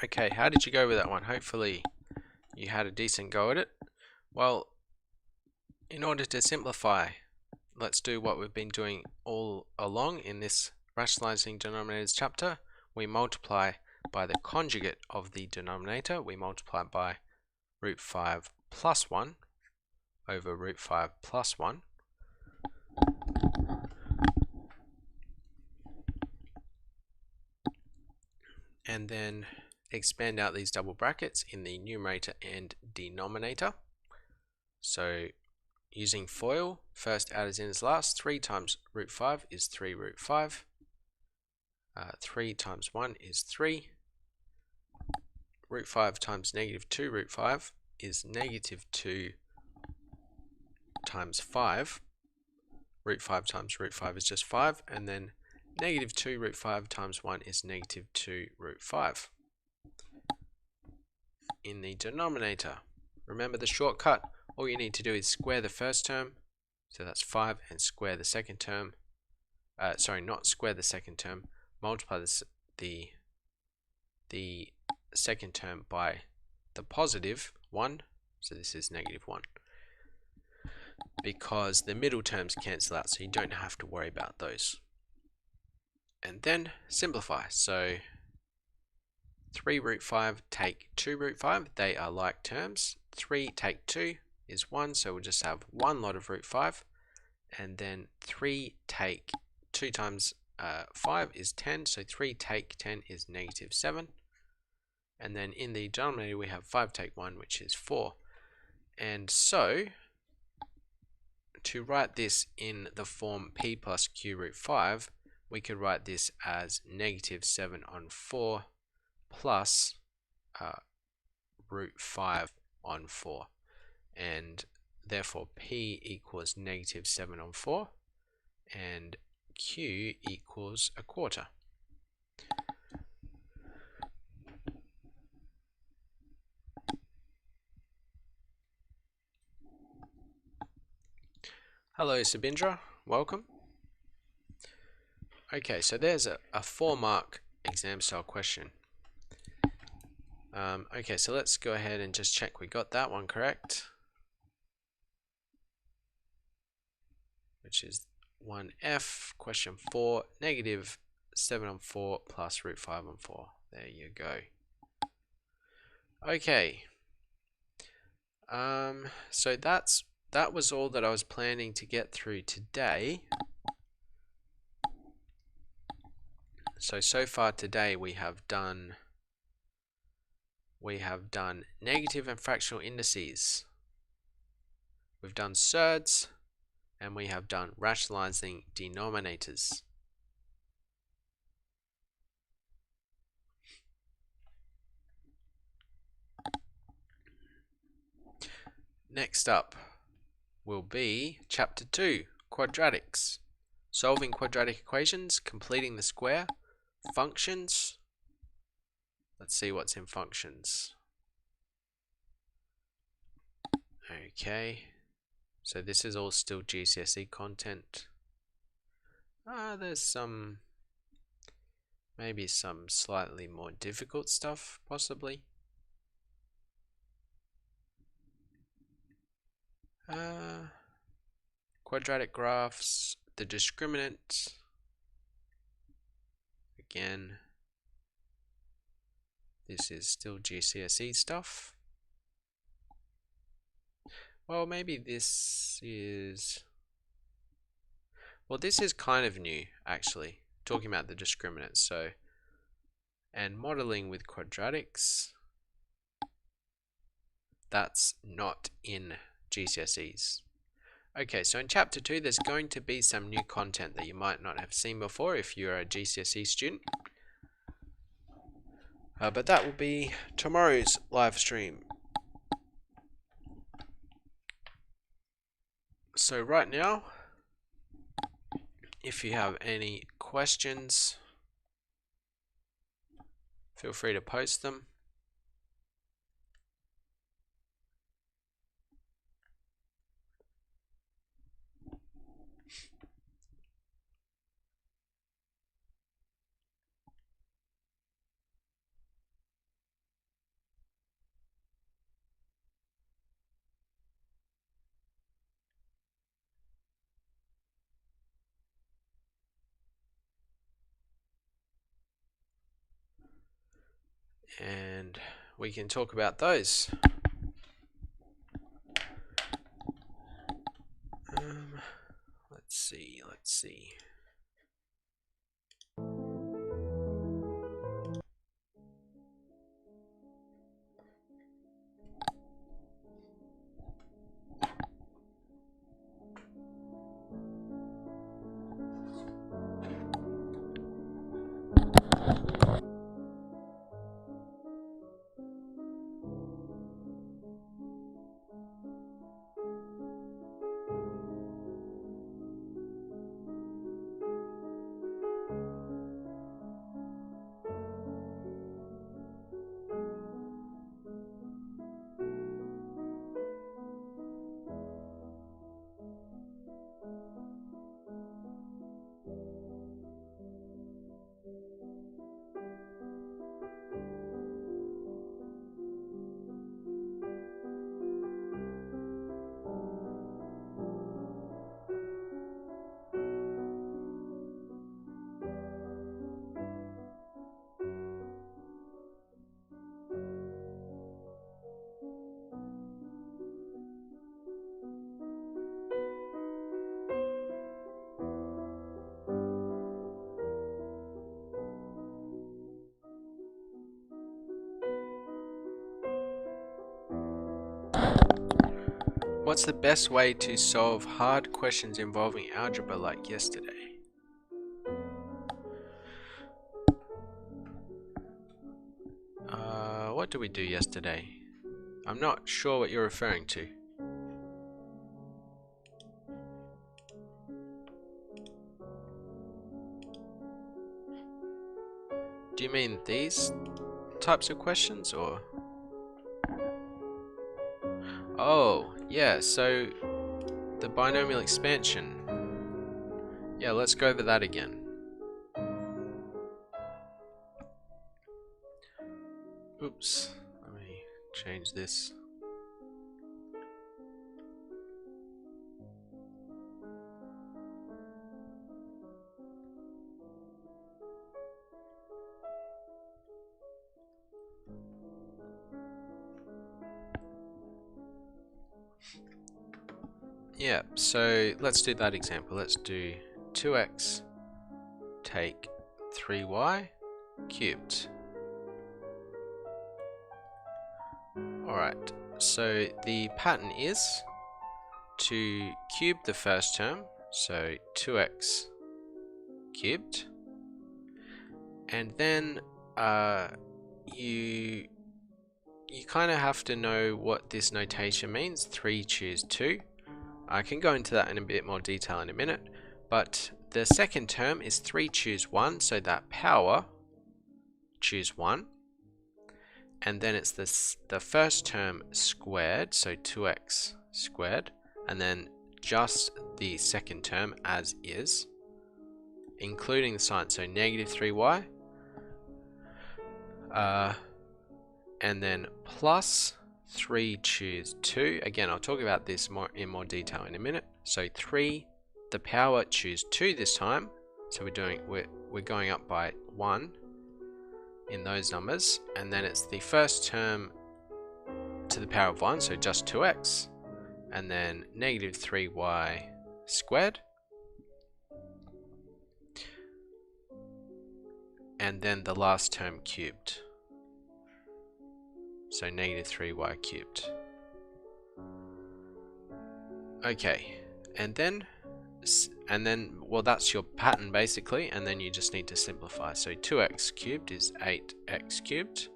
Okay, how did you go with that one? Hopefully you had a decent go at it. Well, in order to simplify, let's do what we've been doing all along in this rationalizing denominators chapter. We multiply by the conjugate of the denominator. We multiply by root 5 plus 1 over root 5 plus 1. And then expand out these double brackets in the numerator and denominator. So using FOIL, first add as in as last. 3 times root 5 is 3 root 5. 3 times 1 is 3. Root 5 times negative 2 root 5 is negative 2 times 5. Root 5 times root 5 is just 5. And then negative 2 root 5 times 1 is negative 2 root 5. In the denominator, remember the shortcut. All you need to do is square the first term, so that's 5, and square the second term. Sorry, not square the second term. Multiply the second term by the positive 1, so this is negative 1. Because the middle terms cancel out, so you don't have to worry about those. And then simplify. So 3 root 5 take 2 root 5, they are like terms. 3 take 2 is 1, so we'll just have one lot of root 5. And then 3 take 2 times 5 is 10, so 3 take 10 is negative 7. And then in the denominator we have 5 take 1, which is 4. And so to write this in the form p plus q root 5, we could write this as negative 7 on 4 plus root 5 on 4. And therefore p equals negative 7 on 4 and q equals a quarter. Hello Sabindra, welcome. Okay, so there's a 4-mark exam style question. Okay, so let's go ahead and just check we got that one correct, which is 1F, question 4, negative 7 on 4 plus root 5 on 4. There you go. Okay, so that was all that I was planning to get through today. So far today we have done negative and fractional indices. We've done surds, and we have done rationalizing denominators. Next up will be chapter 2, quadratics. Solving quadratic equations, completing the square, functions, Let's see what's in functions. Okay, so this is all still GCSE content. There's some, maybe some slightly more difficult stuff, possibly. Quadratic graphs, the discriminant. Again, this is still GCSE stuff. Well, maybe this is... Well, this is kind of new, actually, talking about the discriminants. So, and modeling with quadratics, that's not in GCSEs. Okay, so in chapter 2, there's going to be some new content that you might not have seen before if you're a GCSE student. But that will be tomorrow's live stream. So right now, if you have any questions, feel free to post them. And we can talk about those. Let's see. What's the best way to solve hard questions involving algebra like yesterday? What did we do yesterday? I'm not sure what you're referring to. Do you mean these types of questions, or? Oh, yeah, so the binomial expansion. Yeah, let's go over that again. Oops, let me change this. Yeah, so let's do that example. Let's do 2x take 3y cubed. Alright, so the pattern is to cube the first term, so 2x cubed, and then you kind of have to know what this notation means. 3 choose 2. I can go into that in a bit more detail in a minute, but the second term is 3 choose 1, so that power choose 1, and then it's the first term squared, so 2x squared, and then just the second term as is, including the sign, so negative 3y, and then plus 3 choose 2. Again, I'll talk about this in more detail in a minute. So 3 the power choose 2 this time, so we're going up by 1 in those numbers, and then it's the first term to the power of 1, so just 2x, and then negative 3y squared, and then the last term cubed, so negative 3y cubed. Okay, and then well, that's your pattern basically, and then you just need to simplify. So 2x cubed is 8x cubed.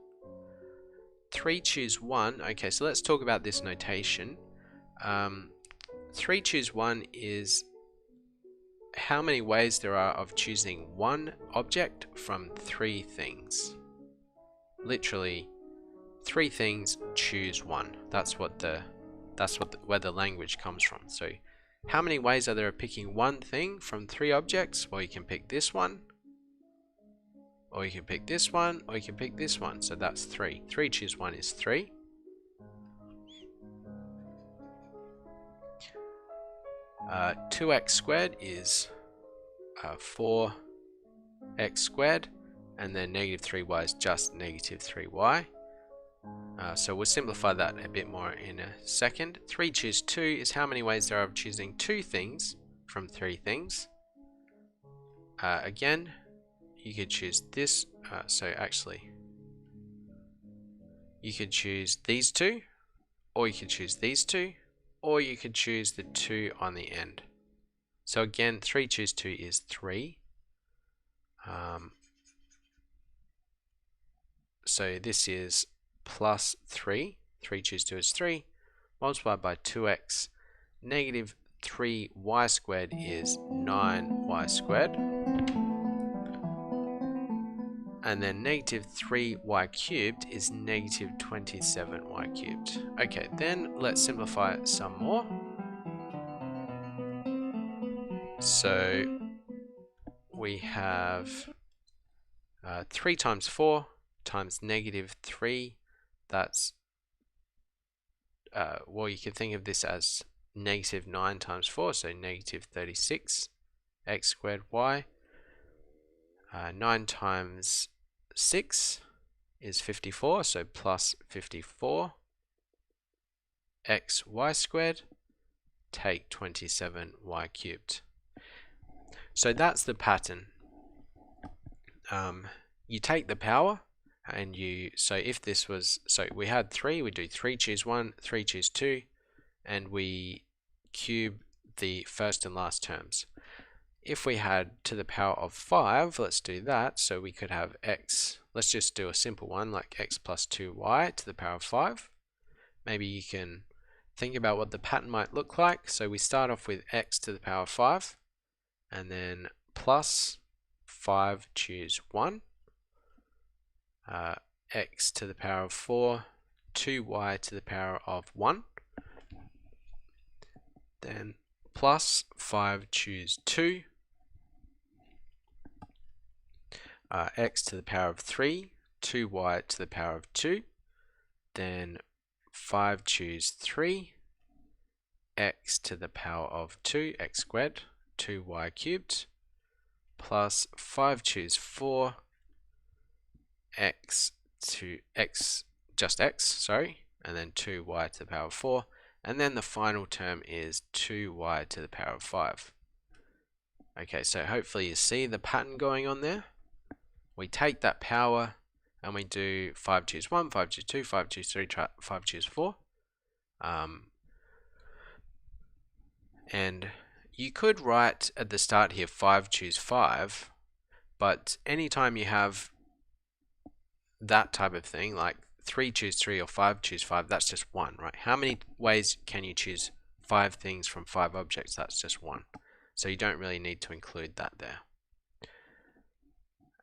3 choose 1. Okay, so let's talk about this notation. 3 choose 1 is how many ways there are of choosing one object from 3 things. Literally, 3 things choose 1. That's where the language comes from. So how many ways are there of picking one thing from 3 objects? Well, you can pick this one, or you can pick this one, or you can pick this one. So that's 3. 3 choose 1 is 3. Uh, 2x squared is 4x squared, and then negative 3y is just negative 3y. So we'll simplify that a bit more in a second. 3 choose 2 is how many ways there are of choosing 2 things from 3 things. Again, you could choose this. So actually, you could choose these 2, or you could choose these 2, or you could choose the 2 on the end. So again, 3 choose 2 is 3. So this is plus 3. 3 choose 2 is 3. Multiplied by 2x. Negative 3y squared is 9y squared. And then negative 3y cubed is negative 27y cubed. Okay, then let's simplify it some more. So we have 3 times 4 times negative 3. That's, well, you can think of this as negative 9 times 4, so negative 36 x squared y. 9 times 6 is 54, so plus 54 x y squared, take 27y cubed. So that's the pattern. You take the power, and so if this was, so we had 3, we do 3 choose 1, 3 choose 2, and we cube the first and last terms. If we had to the power of 5, let's do that. So we could have x, let's just do a simple one like x plus 2y to the power of 5. Maybe you can think about what the pattern might look like. So we start off with x to the power of 5, and then plus 5 choose 1, x to the power of 4, 2y to the power of 1, then plus 5 choose 2, x to the power of 3, 2y to the power of 2, then 5 choose 3, x to the power of 2, x squared, 2y cubed, plus 5 choose 4, x to x, just x, sorry, and then 2y to the power of 4, and then the final term is 2y to the power of 5. Okay, so hopefully you see the pattern going on there. We take that power and we do 5 choose 1, 5 choose 2, 5 choose 3, 5 choose 4. And you could write at the start here 5 choose 5, but anytime you have that type of thing, like 3 choose 3 or 5 choose 5, that's just 1, right? How many ways can you choose 5 things from 5 objects? That's just 1. So you don't really need to include that there.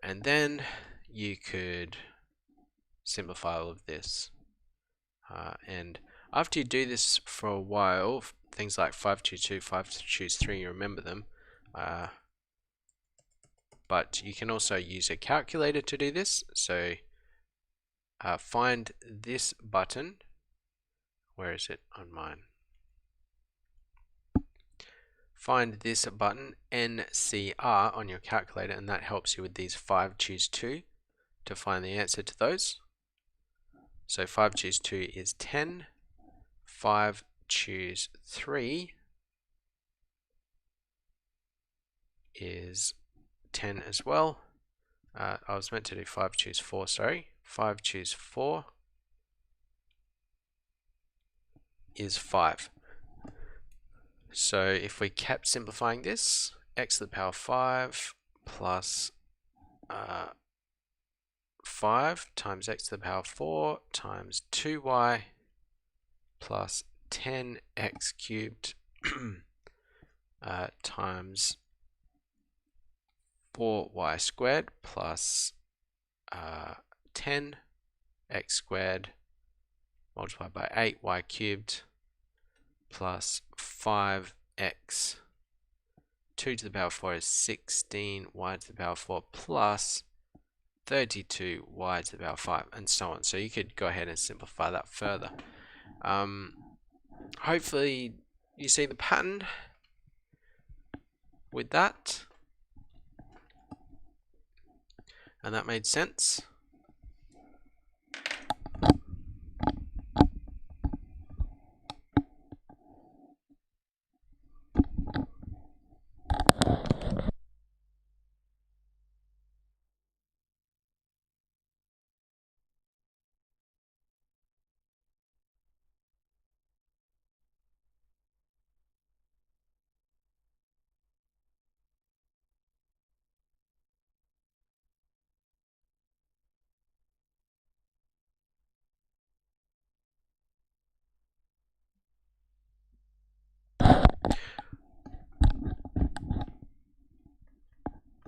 And then you could simplify all of this. And after you do this for a while, things like 5 choose 2, 5 choose 3, you remember them. But you can also use a calculator to do this. So find this button. Where is it on mine? Find this button NCR on your calculator, and that helps you with these 5 choose 2 to find the answer to those. So 5 choose 2 is 10. 5 choose 3 is 10 as well. I was meant to do 5 choose 4, sorry. 5 choose 4 is 5. So if we kept simplifying this, x to the power 5 plus 5 times x to the power 4 times 2y plus 10x cubed times 4y squared plus 10x squared multiplied by 8y cubed plus 5x 2 to the power 4 is 16 y to the power 4 plus 32 y to the power 5, and so on. So you could go ahead and simplify that further. Hopefully you see the pattern with that, and that made sense.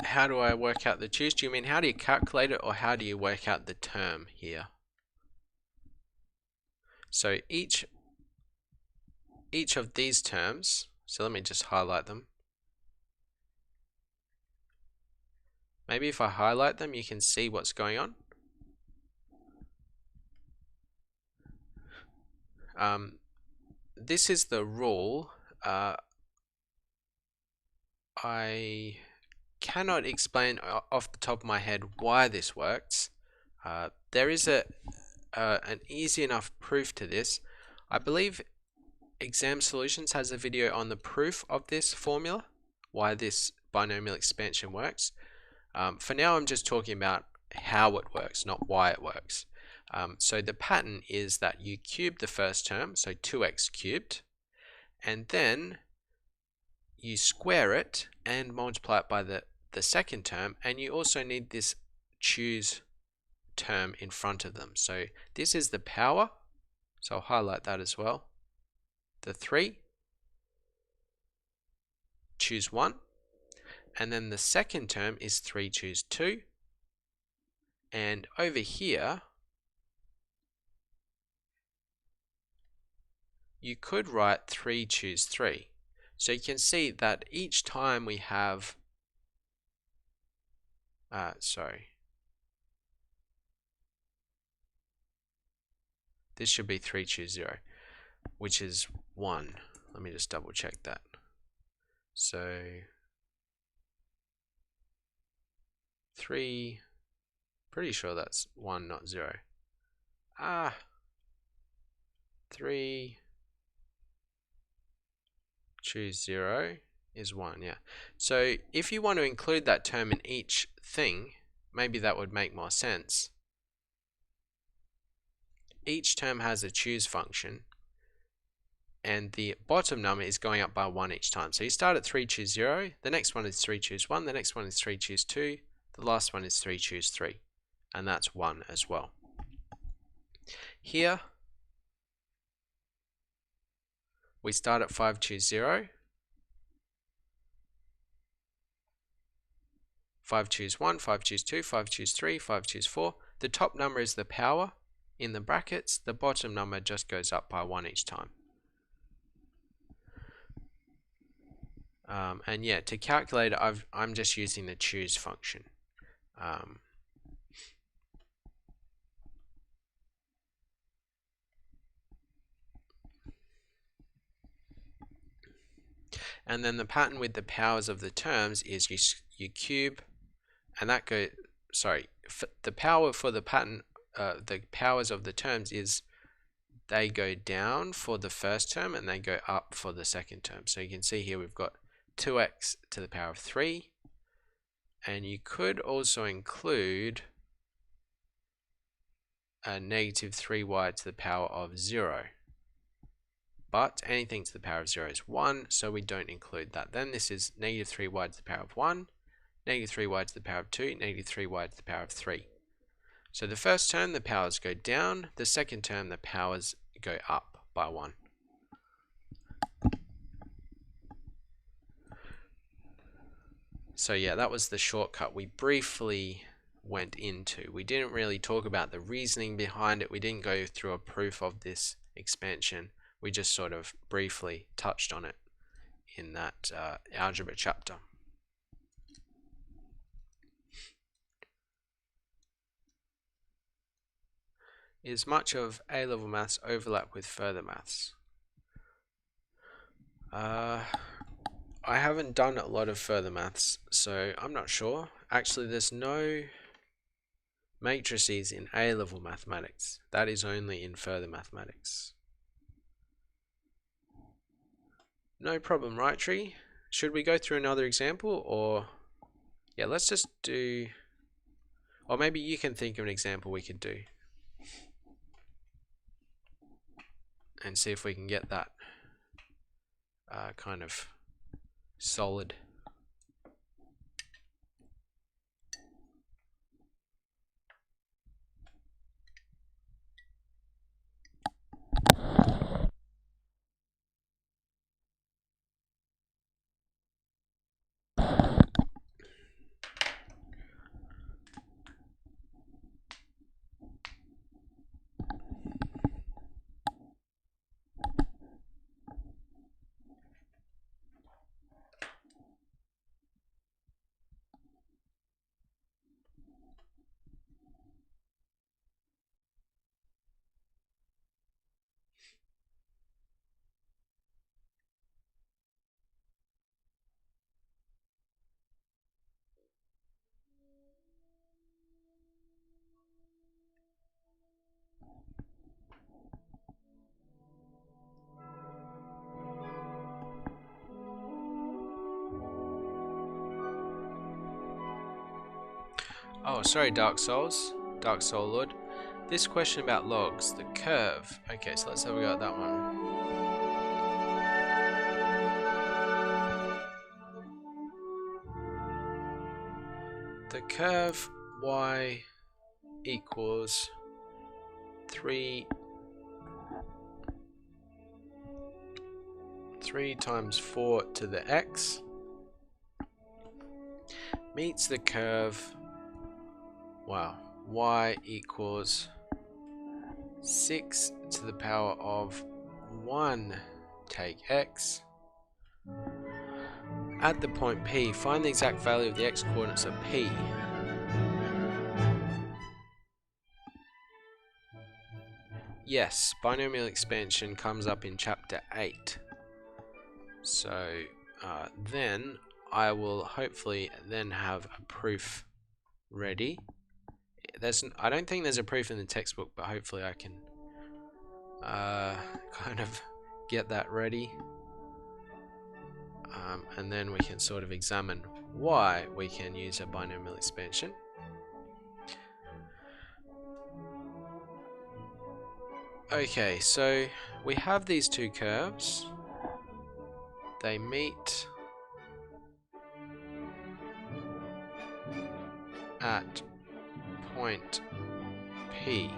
How do I work out the choose? Do you mean how do you calculate it, or how do you work out the term here? So each of these terms, so let me just highlight them. Maybe if I highlight them, you can see what's going on. This is the rule. I cannot explain off the top of my head why this works. There is an easy enough proof to this. I believe Exam Solutions has a video on the proof of this formula, why this binomial expansion works. For now, I'm just talking about how it works, not why it works. So the pattern is that you cube the first term, so 2x cubed, and then you square it and multiply it by the second term, and you also need this choose term in front of them. So this is the power, so I'll highlight that as well. The 3, choose 1, and then the second term is 3 choose 2, and over here you could write 3 choose 3. So you can see that each time we have this should be 3 choose 0, which is 1. Let me just double check that. So 3, pretty sure that's 1, not 0. 3 choose 0 is 1, yeah. So if you want to include that term in each thing, maybe that would make more sense. Each term has a choose function, and the bottom number is going up by 1 each time. So you start at 3 choose 0, the next one is 3 choose 1, the next one is 3 choose 2, the last one is 3 choose 3, and that's 1 as well. Here we start at 5 choose 0, 5 choose 1, 5 choose 2, 5 choose 3, 5 choose 4, the top number is the power in the brackets, the bottom number just goes up by 1 each time. And yeah, to calculate it, I'm just using the choose function. And then the pattern with the powers of the terms is you cube, and that go, sorry, the power for the pattern, the powers of the terms is they go down for the first term and they go up for the second term. So you can see here we've got 2x to the power of 3, and you could also include a negative 3y to the power of 0. But anything to the power of 0 is 1, so we don't include that. Then this is negative 3y to the power of 1, negative 3y to the power of 2, negative 3y to the power of 3. So the first term, the powers go down. The second term, the powers go up by 1. So yeah, that was the shortcut we briefly went into. We didn't really talk about the reasoning behind it. We didn't go through a proof of this expansion. We just sort of briefly touched on it in that algebra chapter. Is much of A-level maths overlap with further maths? I haven't done a lot of further maths, so I'm not sure. Actually, there's no matrices in A-level mathematics. That is only in further mathematics. No problem, right, Tree? Should we go through another example, or yeah, let's just do, or maybe you can think of an example we could do and see if we can get that kind of solid. Oh, sorry, Dark Soul Lord. This question about logs, the curve. Okay, so let's have a go at that one. The curve y equals 3 times 4 to the x meets the curve, wow, y equals 6 to the power of 1 take x at the point P. Find the exact value of the x coordinates of P. Yes, binomial expansion comes up in chapter 8. So then I will hopefully then have a proof ready. I don't think there's a proof in the textbook, but hopefully I can kind of get that ready. And then we can sort of examine why we can use a binomial expansion. Okay, so we have these two curves. They meet at point P.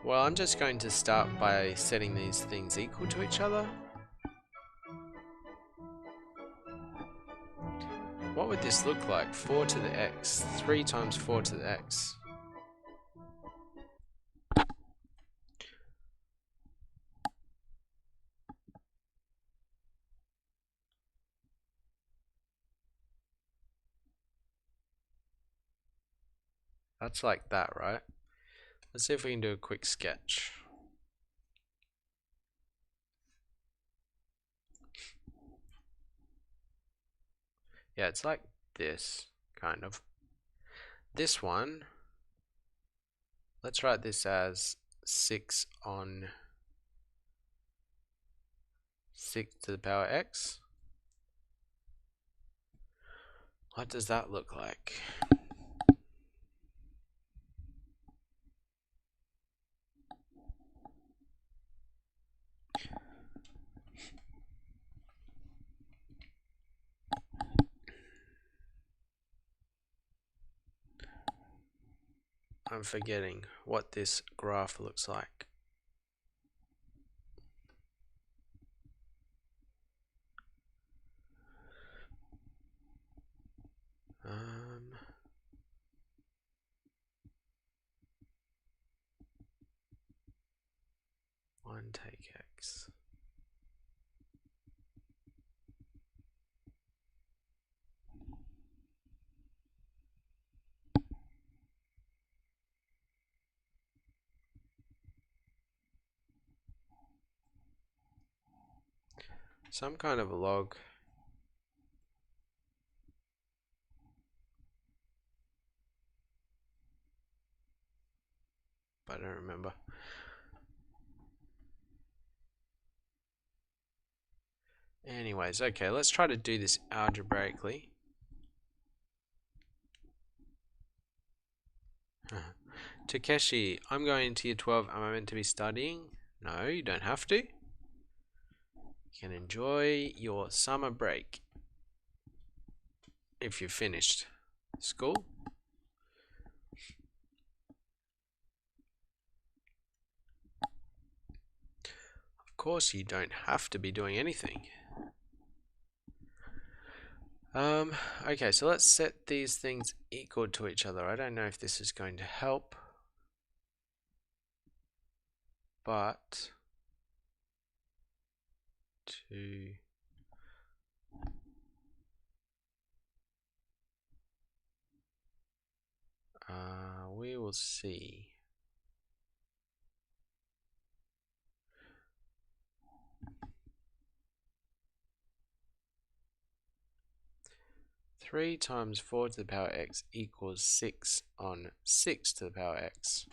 Well, I'm just going to start by setting these things equal to each other. What would this look like? 4 to the x. 3 times 4 to the x. That's like that, right? Let's see if we can do a quick sketch. Yeah, it's like this, kind of. This one, let's write this as 6 on 6 to the power x. What does that look like? I'm forgetting what this graph looks like. One take x. Some kind of a log. I don't remember. Anyways, okay, let's try to do this algebraically. Takeshi, I'm going into year 12. Am I meant to be studying? No, you don't have to. You can enjoy your summer break if you've finished school. Of course, you don't have to be doing anything. Okay, so let's set these things equal to each other. I don't know if this is going to help, but we will see. Three times 4 to the power x equals 6 on 6 to the power x.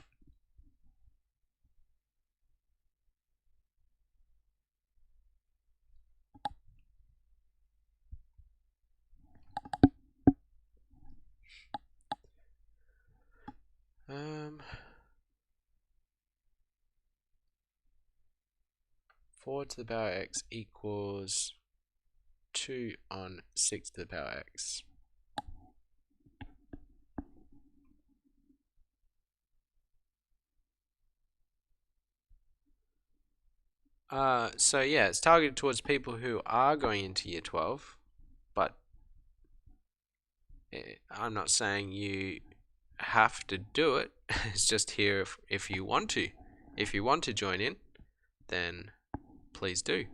Four to the power x equals 2 on 6 to the power x. So yeah, it's targeted towards people who are going into year 12, but I'm not saying you have to do it. It's just here if you want to. If you want to join in, then please do.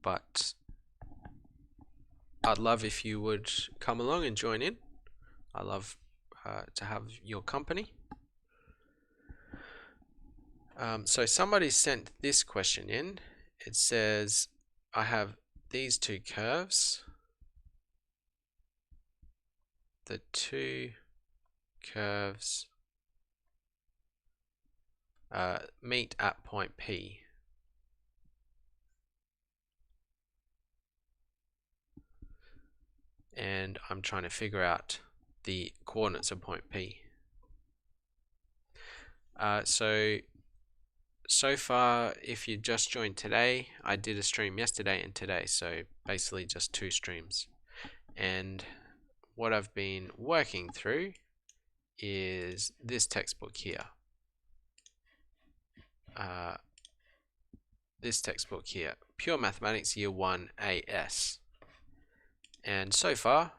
But I'd love if you would come along and join in. I love to have your company. So somebody sent this question in. It says, I have these two curves. The two curves meet at point P. And I'm trying to figure out the coordinates of point P. So far, if you just joined today, I did a stream yesterday and today, so basically just 2 streams. And what I've been working through is this textbook here. Pure Mathematics Year 1 AS. And so far,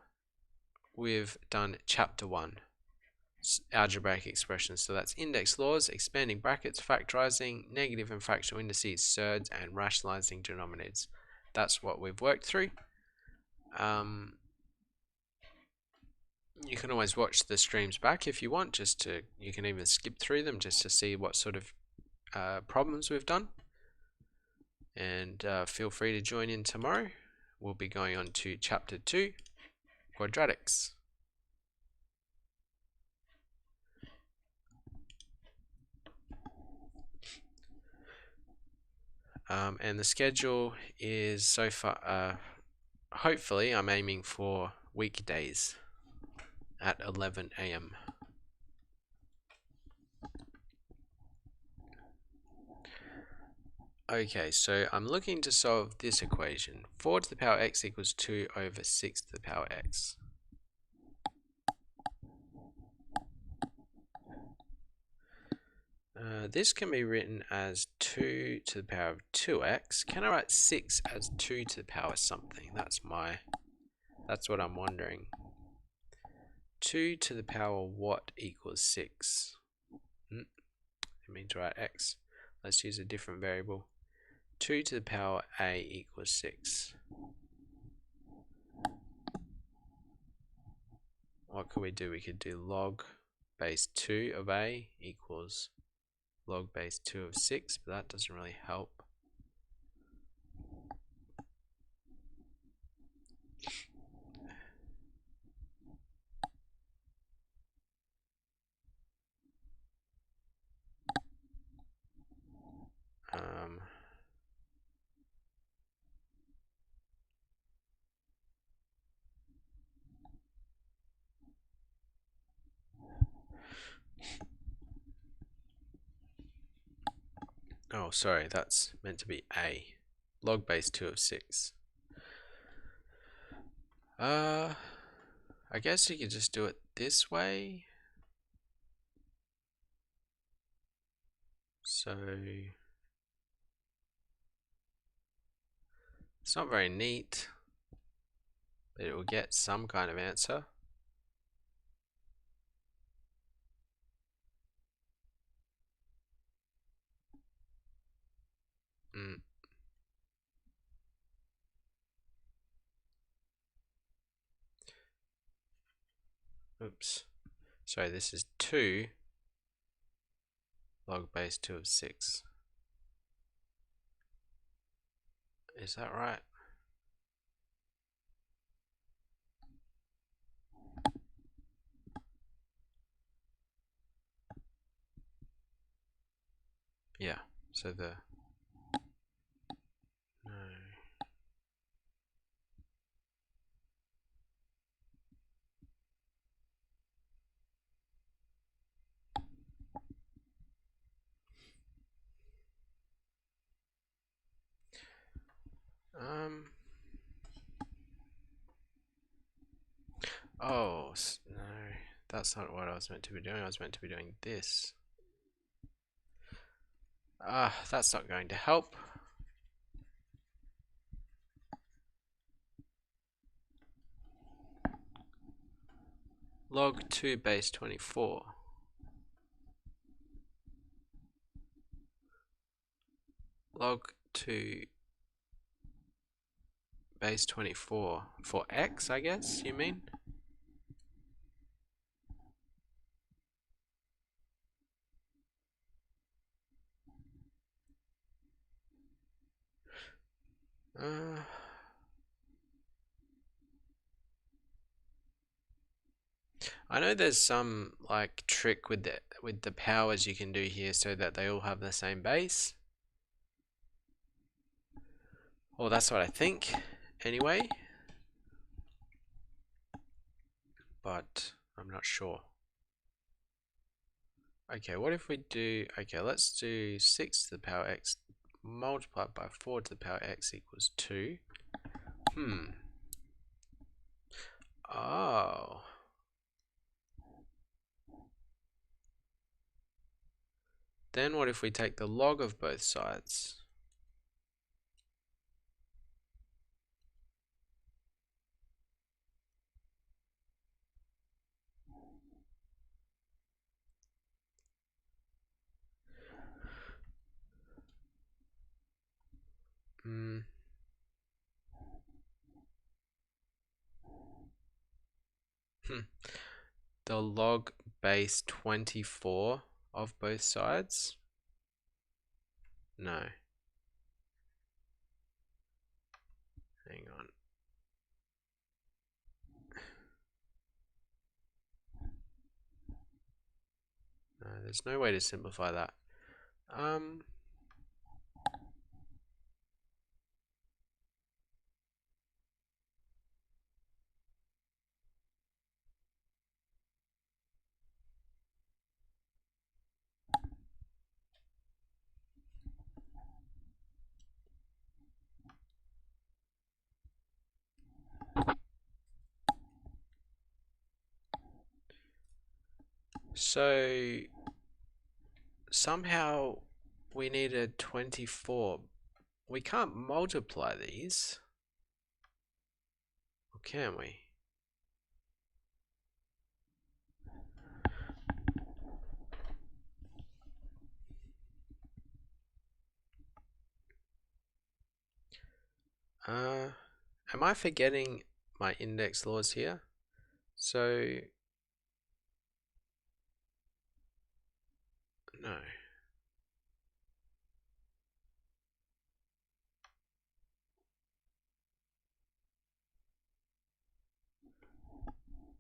we've done Chapter 1, Algebraic Expressions. So that's index laws, expanding brackets, factorizing, negative and fractional indices, surds, and rationalizing denominators. That's what we've worked through. You can always watch the streams back if you want, you can even skip through them just to see what sort of problems we've done. And feel free to join in tomorrow. We'll be going on to Chapter 2, Quadratics. And the schedule is so far, hopefully I'm aiming for weekdays at 11 AM. Okay, so I'm looking to solve this equation. 4 to the power x equals 2 over 6 to the power x. This can be written as 2 to the power of 2x. Can I write 6 as 2 to the power something? That's what I'm wondering. 2 to the power what equals 6? I mean to write x. Let's use a different variable. 2 to the power a equals 6. What could we do? We could do log base 2 of a equals log base 2 of 6, but that doesn't really help. Oh, sorry, that's meant to be a. Log base 2 of 6. I guess you could just do it this way. So it's not very neat, but it will get some kind of answer. Oops. Sorry, this is 2 log base 2 of 6. Is that right? Yeah, so no. Oh, no, that's not what I was meant to be doing. I was meant to be doing this. That's not going to help. Log 2 base 24. Log 2 base 24 for x, I guess you mean? I know there's some like trick with the powers you can do here so that they all have the same base. Well, that's what I think anyway, but I'm not sure. Okay, what if we do, okay, let's do 6 to the power x multiplied by 4 to the power x equals 2. Oh. Then what if we take the log of both sides? The log base 24 of both sides? No. Hang on. No, there's no way to simplify that. So somehow we needed 24. We can't multiply these. Or can we? Am I forgetting my index laws here? So, no.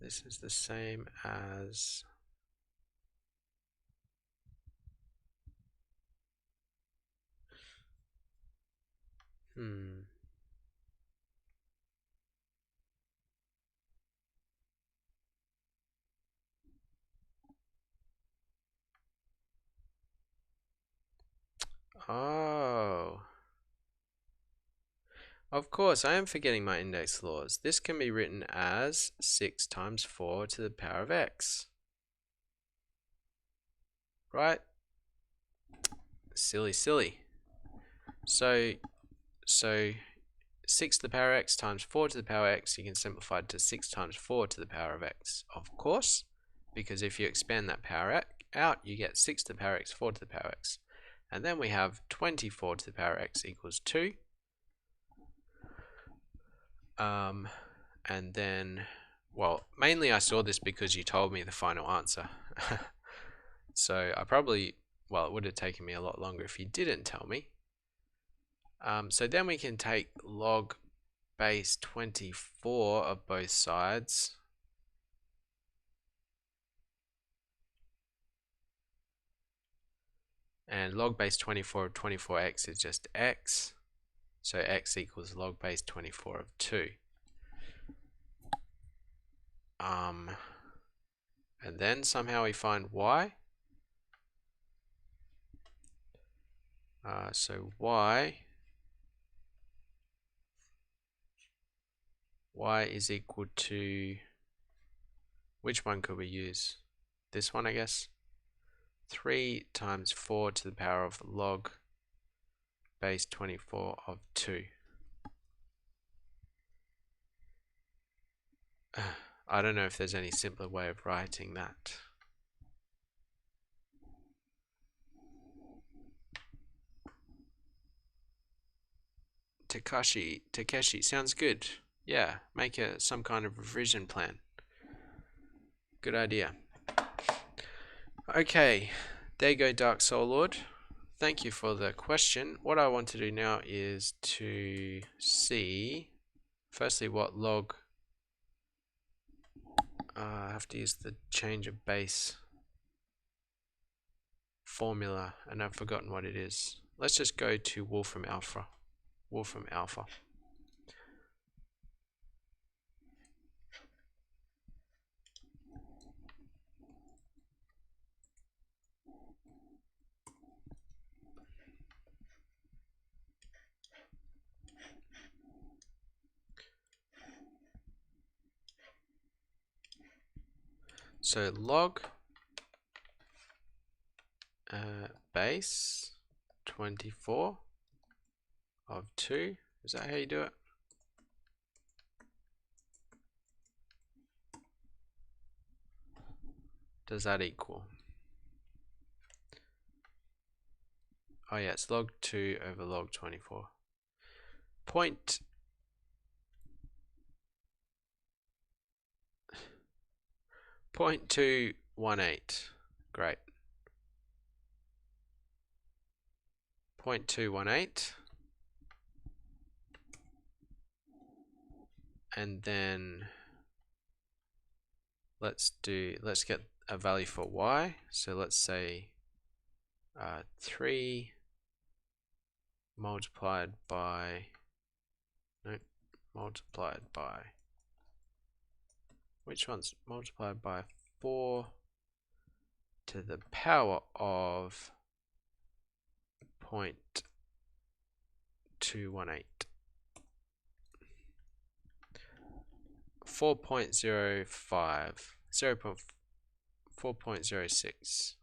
This is the same as Oh. Of course, I am forgetting my index laws. This can be written as 6 times 4 to the power of x. Right? Silly, silly. So 6 to the power of x times 4 to the power of x, you can simplify it to 6 times 4 to the power of x, of course, because if you expand that power out, you get 6 to the power of x, 4 to the power of x. And then we have 24 to the power of x equals 2. And then, well, mainly I saw this because you told me the final answer. So I probably, well, it would have taken me a lot longer if you didn't tell me. So then we can take log base 24 of both sides. And log base 24 of 24x is just x. So x equals log base 24 of 2. And then somehow we find y. So y is equal to, which one could we use? This one, I guess. 3 times 4 to the power of log base 24 of 2. I don't know if there's any simpler way of writing that. Takeshi, sounds good. Yeah, make some kind of revision plan. Good idea. Okay, there you go, Dark Soul Lord. Thank you for the question. What I want to do now is to see, firstly, what log. I have to use the change of base formula, and I've forgotten what it is. Let's just go to Wolfram Alpha. Wolfram Alpha. So log base 24 of 2. Is that how you do it? Does that equal? Oh yeah, it's log 2 over log 24. 0.218. Great. 0.218. And then let's get a value for y. So let's say 3 multiplied by which one's multiplied by 4 to the power of 0.218. 4.05, 4.06.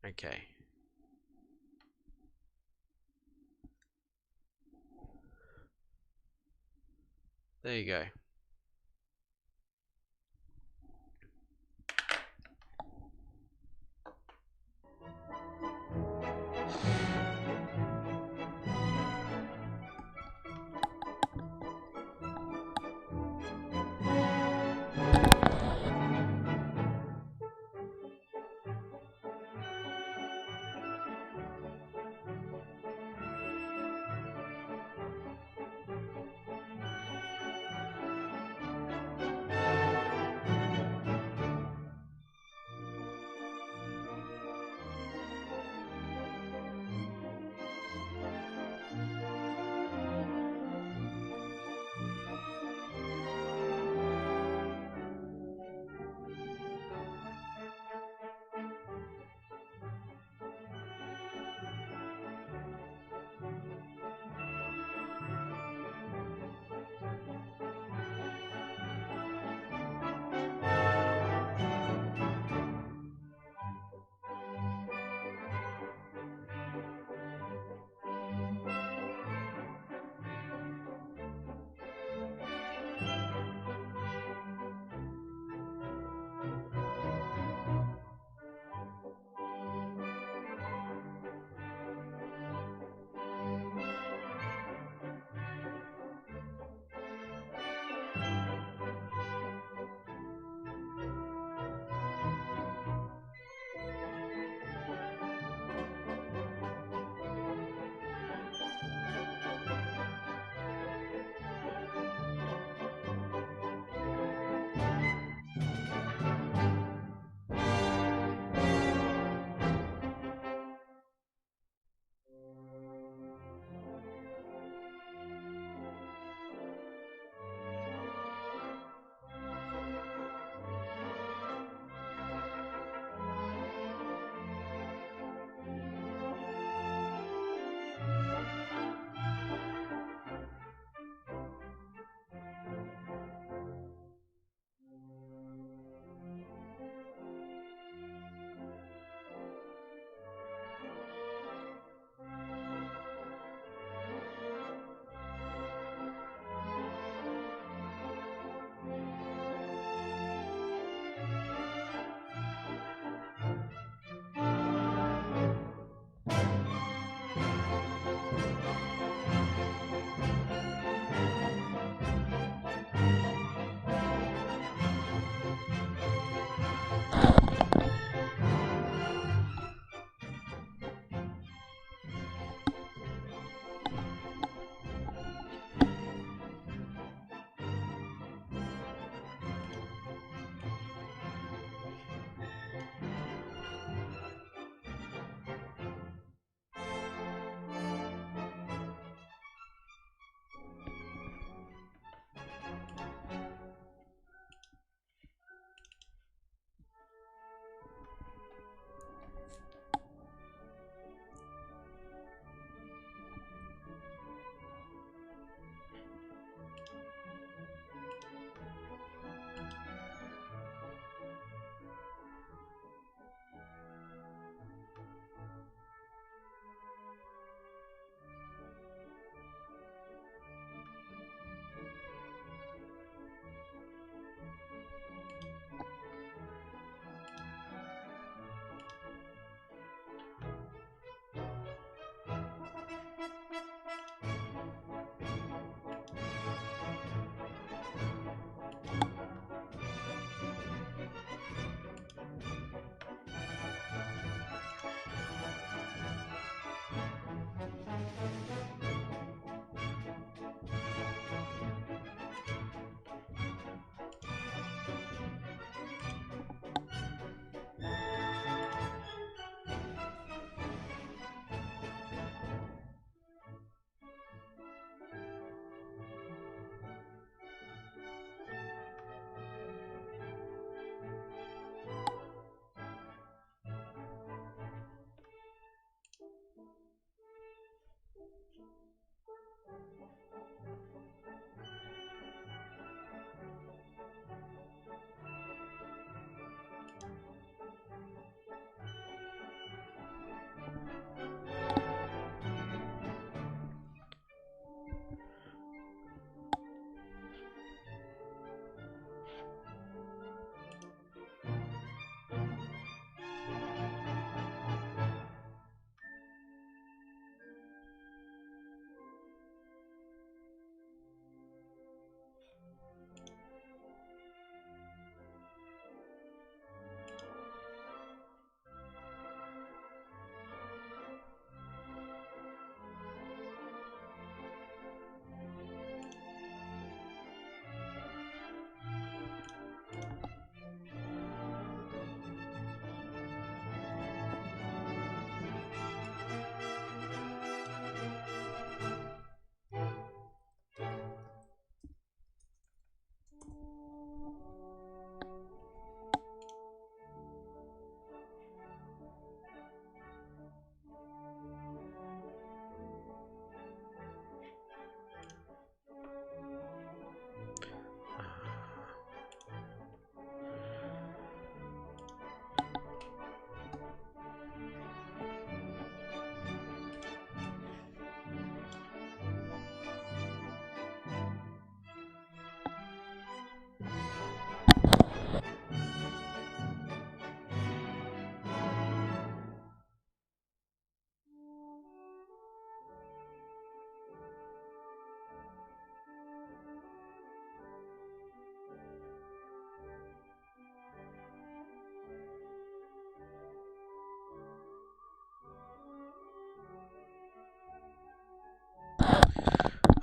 Okay. There you go.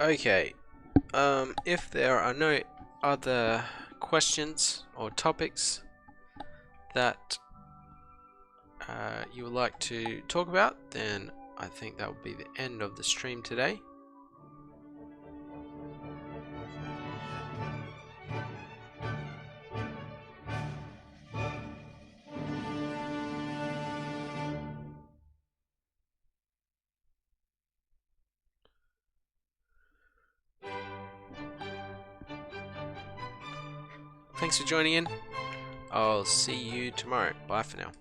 Okay, if there are no other questions or topics that you would like to talk about, then I think that will be the end of the stream today. Thanks for joining in. I'll see you tomorrow. Bye for now.